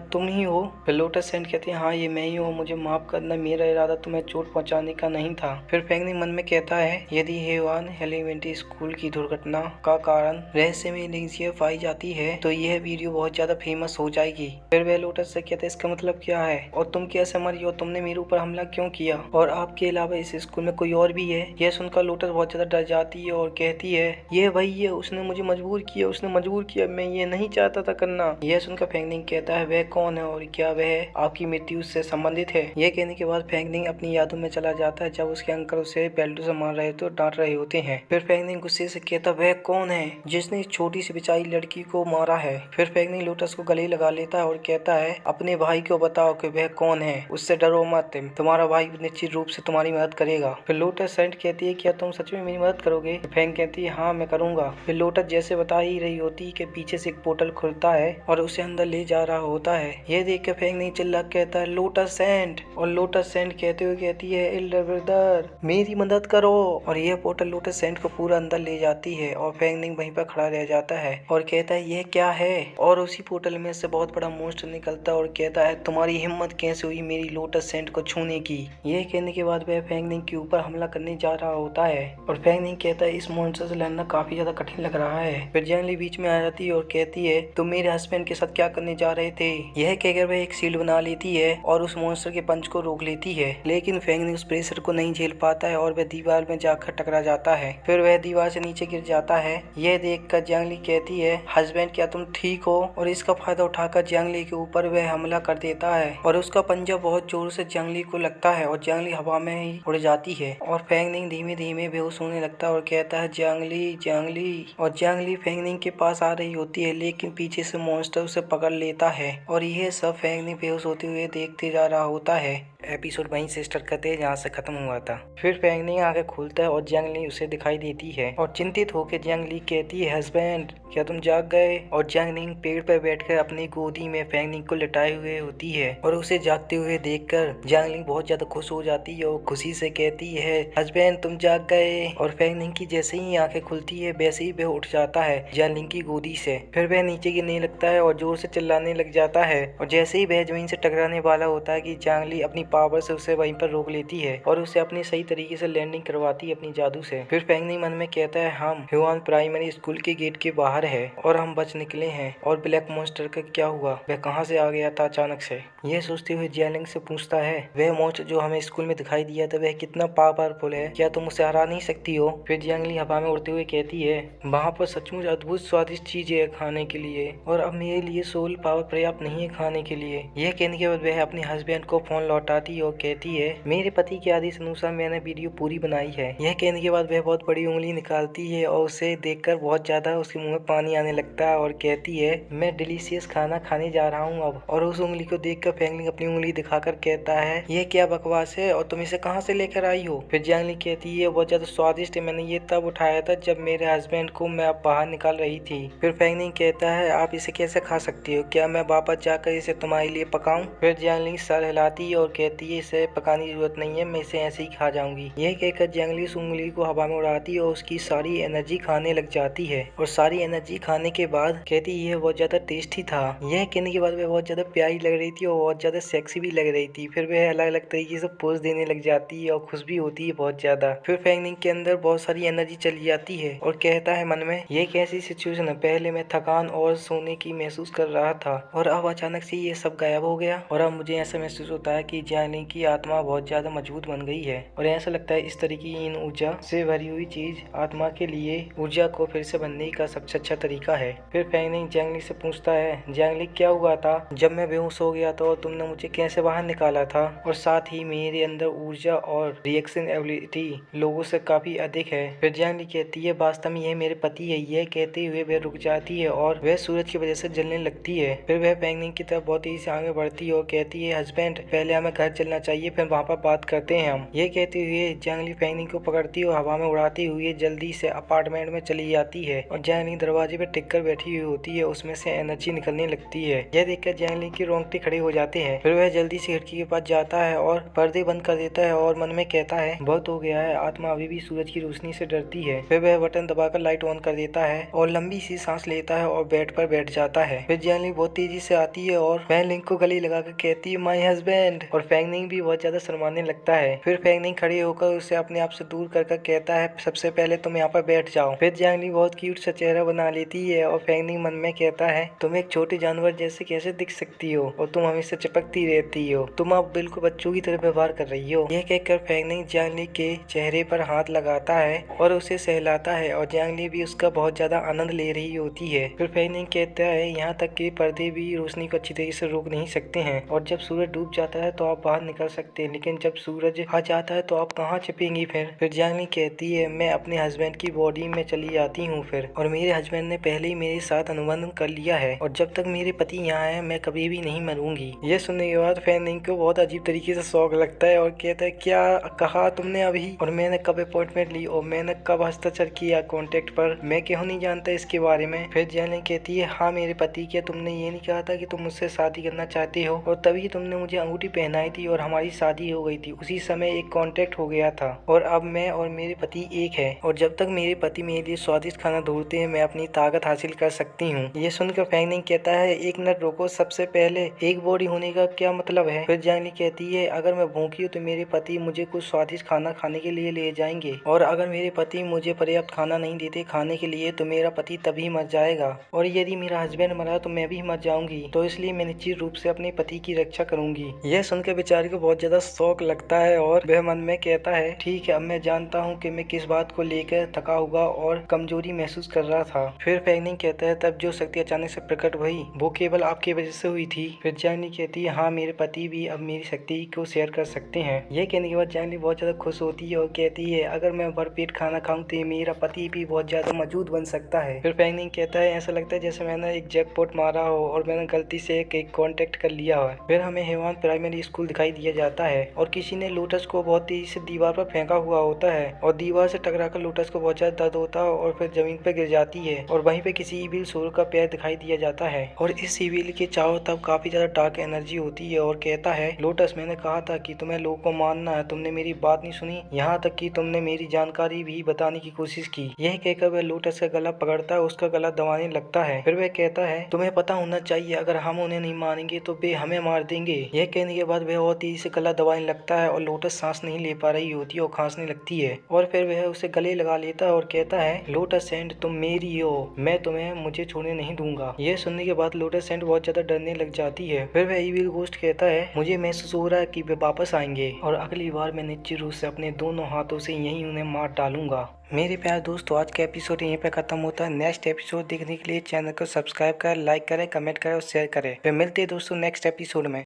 तुम ही हो। फिर लोटस सेंट कहती है हाँ ये मैं ही हूँ, मुझे माफ करना, मेरा इरादा तुम्हें चोट पहुँचाने का नहीं था। फिर फेंगनिंग मन में कहता है यदि हेवान एलिमेंट्री स्कूल की दुर्घटना का कारण रहस्यमय एलिक्सियर पाई जाती है तो यह वीडियो बहुत ज्यादा फेमस हो जाएगी। फिर वह लोटस से कहता है इसका मतलब क्या है और तुम कैसे मरी हो, तुमने मेरे ऊपर हमला क्यों किया और आपके अलावा इस स्कूल में कोई और भी है। यह सुनकर लोटस बहुत ज्यादा डर जाती है और कहती है यह वही है, उसने मुझे मजबूर किया, मैं ये नहीं चाहता था करना। यह सुनकर फेंगनिंग कहता है वह कौन है और क्या वह आपकी मृत्यु से संबंधित है। यह कहने के बाद फेंगनिंग अपनी यादों में चला जाता है जब उसके अंकल उसे बेल्टों से मार रहे तो डांट रहे होते हैं। फिर फेंगनिंग गुस्से से कहता वह कौन है जिसने इस छोटी सी बेचारी लड़की को मारा है। फिर फेंगनिंग लोटस को गले लगा लेता है और कहता है अपने भाई को बताओ कि वह कौन है, उससे डरो मत, तुम्हारा भाई निश्चित रूप से तुम्हारी मदद करेगा। फिर लोटस सेंट कहती है क्या तुम सच में मेरी मदद करोगे। फेंग कहती है हाँ मैं करूंगा। फिर लोटस जैसे बता ही रही होती कि पीछे से एक पोर्टल खुलता है और उसे अंदर ले जा रहा होता है। यह देख कर फेंगनिंग चिल्ला कहता है लोटस सेंट और लोटस सेंट कहते हुए कहती है एल्डर ब्रदर मेरी मदद करो और यह पोर्टल लोटस सेंट को पूरा अंदर ले जाती है और फेंगनिंग वहीं पर खड़ा रह जाता है और कहता है यह क्या है और उसी पोर्टल में से बहुत बड़ा मोस्टर निकलता है और कहता है तुम्हारी हिम्मत कैसे हुई मेरी लोटस सेंट को छूने की। यह कहने के बाद वह फेंगनिंग के ऊपर हमला करने जा रहा होता है और फेंगनिंग कहता है इस मोस्टर से लड़ना काफी ज्यादा कठिन लग रहा है। फिर जंगली बीच में आ जाती है और कहती है तुम मेरे हस्बैंड के साथ क्या करने जा रहे थे। यह कहकर वह एक शील्ड बना लेती है और उस मोस्टर के पंच को रोक लेती है लेकिन फेंगनिंग उस प्रेशर को नहीं झेल पाता है और वह दीवार में जाकर टकरा जाता है। फिर वह दीवार से नीचे गिर जाता है। यह देखकर जंगली कहती है हस्बैंड क्या तुम ठीक हो और इसका फायदा उठाकर जंगली के ऊपर वह हमला कर देता है और उसका पंजा बहुत जोर से जंगली को लगता है और जंगली हवा में ही उड़ जाती है और फेंगनिंग धीमे धीमे बेहोश होने लगता है और कहता है जंगली और जंगली फेंगनिंग के पास आ रही होती है लेकिन पीछे से मॉन्स्टर उसे पकड़ लेता है और यह सब फेंगनिंग बेहोश होते हुए देखते जा रहा होता है। एपिसोड वहीं से स्टार्ट करते हैं जहाँ से खत्म हुआ था। फिर फेंगनिंग आंखें खोलता है और जियांग ली उसे दिखाई देती है और चिंतित होकर जियांग ली कहती है, हस्बैंड क्या तुम जाग गए? और जियांग ली पेड़ पर बैठकर अपनी गोदी में फेंगनिंग को लिटाए हुए होती है और उसे जागते हुए देखकर जियांग ली बहुत ज्यादा खुश हो जाती है और खुशी से कहती है, हस्बैंड तुम जाग गए। और फेंगनिंग की जैसे ही आंखें खुलती है वैसे ही वह उठ जाता है जियांग ली की गोदी से। फिर वह नीचे गिरने लगता है और जोर से चिल्लाने लग जाता है और जैसे ही वह जमीन से टकराने वाला होता है कि जियांग ली अपनी पावर से उसे वहीं पर रोक लेती है और उसे अपनी सही तरीके से लैंडिंग करवाती है अपनी जादू से। फिर फेंगनिंग मन में कहता है, हम ह्यूआन प्राइमरी स्कूल के गेट के बाहर है और हम बच निकले हैं और ब्लैक मॉन्स्टर का क्या हुआ, वह कहाँ से आ गया था अचानक से। यह सोचते हुए जियांग ली से पूछता है, वह मॉन्स्टर जो हमें स्कूल में दिखाई दिया था वह कितना पावरफुल है, क्या तुम उसे हरा नहीं सकती हो? फिर जियांग ली हवा में उड़ते हुए कहती है, वहाँ पर सचमुच अद्भुत स्वादिष्ट चीजें है खाने के लिए और अब मेरे लिए सोल पावर पर्याप्त नहीं है खाने के लिए। यह कहने के बाद वह अपने हस्बैंड को फोन लौटाती और कहती है, मेरे पति के आदेश अनुसार मैंने वीडियो पूरी बनाई है। यह कहने के बाद वह बहुत बड़ी उंगली निकालती है और उसे देखकर बहुत ज्यादा उसके मुंह में पानी आने लगता है और कहती है, मैं डिलीशियस खाना खाने जा रहा हूँ अब। और उस उंगली को देखकर फेंगनिंग अपनी उंगली दिखाकर कहता है, यह क्या बकवास है और तुम इसे कहाँ से लेकर आई हो? फिर जियांग ली कहती है, बहुत ज्यादा स्वादिष्ट है, मैंने ये तब उठाया था जब मेरे हस्बैंड को मैं अब बाहर निकाल रही थी। फिर फेंगनिंग कहता है, आप इसे कैसे खा सकती हो, क्या मैं वापस जाकर इसे तुम्हारे लिए पकाऊं? फिर जियांग ली सर हिलाती है और कहती है, इसे पकाने की जरूरत नहीं है, मैं इसे ऐसे ही खा जाऊंगी। यह कहकर जियांग ली उस उंगली को हवा में उड़ाती है और उसकी सारी एनर्जी खाने लग जाती है और सारी एनर्जी खाने के बाद कहती है, यह बहुत ज्यादा टेस्टी था। यह कहने के बाद वह बहुत ज्यादा प्यारी लग रही थी और बहुत ज्यादा सेक्सी भी लग रही थी। फिर वह अलग अलग तरीके से पोज देने लग जाती है और खुश भी होती है बहुत ज्यादा। फिर फेंगनिंग के अंदर बहुत सारी एनर्जी चली जाती है और कहता है मन में, ये कैसी सिचुएशन है, पहले मैं थकान और सोने की महसूस कर रहा था और अब अचानक से ये सब गायब हो गया और अब मुझे ऐसा महसूस होता है कि जियांग ली की आत्मा बहुत ज्यादा मजबूत बन गई है और ऐसा लगता है इस तरीके की इन ऊर्जा से भरी हुई चीज आत्मा के लिए ऊर्जा को फिर से बनने का सबसे अच्छा तरीका है। फिर फेंगनिंग जियांग ली से पूछता है, जियांग ली क्या हुआ था जब मैं बेहोश हो गया था और तुमने मुझे कैसे बाहर निकाला था? और साथ ही मेरे अंदर ऊर्जा और रिएक्शन एबिलिटी लोगों से काफी अधिक है। फिर जियांग ली कहती है, वास्तव में यह मेरे पति है। यह कहते हुए वह रुक जाती है और वह सूरज की वजह से जलने लगती है। फिर वह फेंगनिंग की तरफ बहुत तेजी से आगे बढ़ती है और कहती है, हस्बैंड पहले हमें घर चलना चाहिए, फिर वहाँ पर बात करते हैं हम। यह कहते हुए जियांग ली फेंगनिंग को पकड़ती है और हवा में उड़ाती हुई जल्दी से अपार्टमेंट में चली जाती है और जियांग ली दरवाजे पर टिक कर बैठी हुई होती है, उसमें से एनर्जी निकलने लगती है। यह देखकर जियांग ली के रोंगटे खड़े हो जाते हैं। फिर वह जल्दी से खिड़की के पास जाता है और पर्दे बंद कर देता है और मन में कहता है, बहुत हो गया है, आत्मा अभी भी सूरज की रोशनी से डरती है। फिर वह बटन दबाकर लाइट ऑन कर देता है और लंबी सी सांस लेता है और बेड पर बैठ जाता है। फिर जियांग ली बहुत तेजी से आती है और फेंगनिंग को गले लगाकर कहती है, माय हस्बैंड। और फेंगनिंग भी बहुत ज्यादा शर्माने लगता है। फिर फेंगनिंग खड़े होकर उसे अपने आप से दूर कर कहता है, सबसे पहले तुम यहाँ पर बैठ जाओ। फिर जियांग ली बहुत क्यूट सा चेहरा बना लेती है और फेंगनिंग मन में कहता है, तुम एक छोटे जानवर जैसे कैसे दिख सकती हो और तुम हमेशा चिपकती रहती हो, तुम अब बिल्कुल बच्चों की तरह व्यवहार कर रही हो। यह कहकर फेंगनिंग जियांग ली के चेहरे पर हाथ लगाता है और उसे सहलाता है और जियांग ली भी उसका बहुत ज्यादा आनंद ले रही होती है। फिर फेंगनिंग कहता है, यहाँ तक कि पर्दे भी रोशनी को अच्छी तरीके से रोक नहीं सकते हैं और जब सूरज डूब जाता है तो आप बाहर निकल सकते हैं, लेकिन जब सूरज आ जाता है तो आप कहाँ छिपेंगी? फिर जियांग ली कहती है, मैं अपने हस्बैंड की बॉडी में चली जाती हूँ फिर, और मेरे हस्बैंड ने पहले ही मेरे साथ अनुबंध कर लिया है और जब तक मेरे पति यहाँ है मैं कभी भी नहीं मरूंगी। यह सुनने के बाद फेंगनिंग को बहुत अजीब तरीके से शौक लगता है और कहता है, क्या कहा तुमने अभी? और मैंने कब अपॉइंटमेंट ली और मैंने कब हस्ताक्षर किया कॉन्ट्रैक्ट पर? मैं क्यों नहीं जानता इसके बारे में? फिर जियांग ली कहती है, हाँ मेरे पति, क्या तुमने ये नहीं कहा था कि तुम मुझसे शादी करना चाहते हो और तभी तुमने मुझे अंगूठी पहनाई थी और हमारी शादी हो गई थी, उसी समय एक कॉन्ट्रैक्ट हो गया था और अब मैं और मेरे पति एक है और जब तक मेरे पति मेरे लिए स्वादिष्ट खाना ढूंढते हैं मैं अपनी ताकत हासिल कर सकती हूँ। ये सुनकर फेंगनिंग कहता है, एक मिनट रुको, सबसे पहले एक बॉडी होने का क्या मतलब है? फिर जियांग ली कहती है, अगर मैं भूखी हूँ तो मेरे पति मुझे कुछ स्वादिष्ट खाना खाने के लिए ले जाएंगे और अगर मेरे पति मुझे पर्याप्त खाना नहीं देते खाने के लिए तो मेरा पति तभी मर जाएगा और यदि मेरा हस्बैंड मरा तो मैं भी मर जाऊंगी, तो इसलिए मैं निश्चित रूप से अपने पति की रक्षा करूंगी। यह सुनकर बेचारी को बहुत ज्यादा शौक लगता है और वह मन में कहता है, ठीक है, अब मैं जानता हूँ कि मैं किस बात को लेकर थका हुआ और कमजोरी महसूस कर रहा था। फिर फेंगनिंग कहता है, तब जो शक्ति अचानक से प्रकट हुई वो केवल आपकी वजह से हुई थी? फिर जियांग ली कहती है, हाँ मेरे पति भी अब मेरी शक्ति को शेयर कर सकते हैं। यह कहने के बाद जियांग ली बहुत ज्यादा खुश होती है और कहती है, अगर मैं भरपेट खाना खाऊं तो मेरा पति भी बहुत ज्यादा मजबूत बन सकता है। फिर फेंगनिंग कहता है, ऐसा लगता है जैसे मैंने एक जैकपॉट मारा हो और मैंने गलती से एक कॉन्टेक्ट कर लिया हो। फिर हमें ह्यूआन प्राइमरी स्कूल दिखाई दिया जाता है और किसी ने लोटस को बहुत तेजी से दीवार पर फेंका हुआ होता है और दीवार से टकराकर लोटस को बहुत ज्यादा दर्द होता है और फिर जमीन पर गिर जाती है और वहीं पे किसी इविल सोल का पैर दिखाई दिया जाता है और इस इविल के चारों तरफ काफी ज्यादा डार्क एनर्जी होती है और कहता है, लोटस मैंने कहा था कि तुम्हें लोगों को मानना है, तुमने मेरी बात नहीं सुनी, यहाँ तक कि तुमने मेरी जानकारी भी बताने की कोशिश की। यह कहकर वह लोटस का गला पकड़ता है, उसका गला दबाने लगता है। फिर वह कहता है, तुम्हें पता होना चाहिए अगर हम उन्हें नहीं मानेंगे तो वे हमें मार देंगे। यह कहने के बाद वह और तेजी से गला दबाने लगता है और लोटस सांस नहीं ले पा रही होती और खांसने लगती है और फिर वह उसे गले लगा लेता है और कहता है, लोटस एंड तुम मेरी हो, मैं तुम्हें मुझे छोड़ने नहीं दूंगा। यह सुनने के बाद लोटस एंड बहुत ज्यादा डरने लग जाती है। फिर वह इविल घोस्ट कहता है, मुझे महसूस हो रहा है कि वे वापस आएंगे और अगली बार मैं निश्चित रूप से अपने दोनों हाथों से यहीं उन्हें मार डालूंगा। मेरे प्यारे दोस्तों, आज का एपिसोड यहीं पे खत्म होता है। नेक्स्ट एपिसोड देखने के लिए चैनल को सब्सक्राइब करें, लाइक करें, कमेंट करें और शेयर करें। फिर मिलते हैं दोस्तों नेक्स्ट एपिसोड में।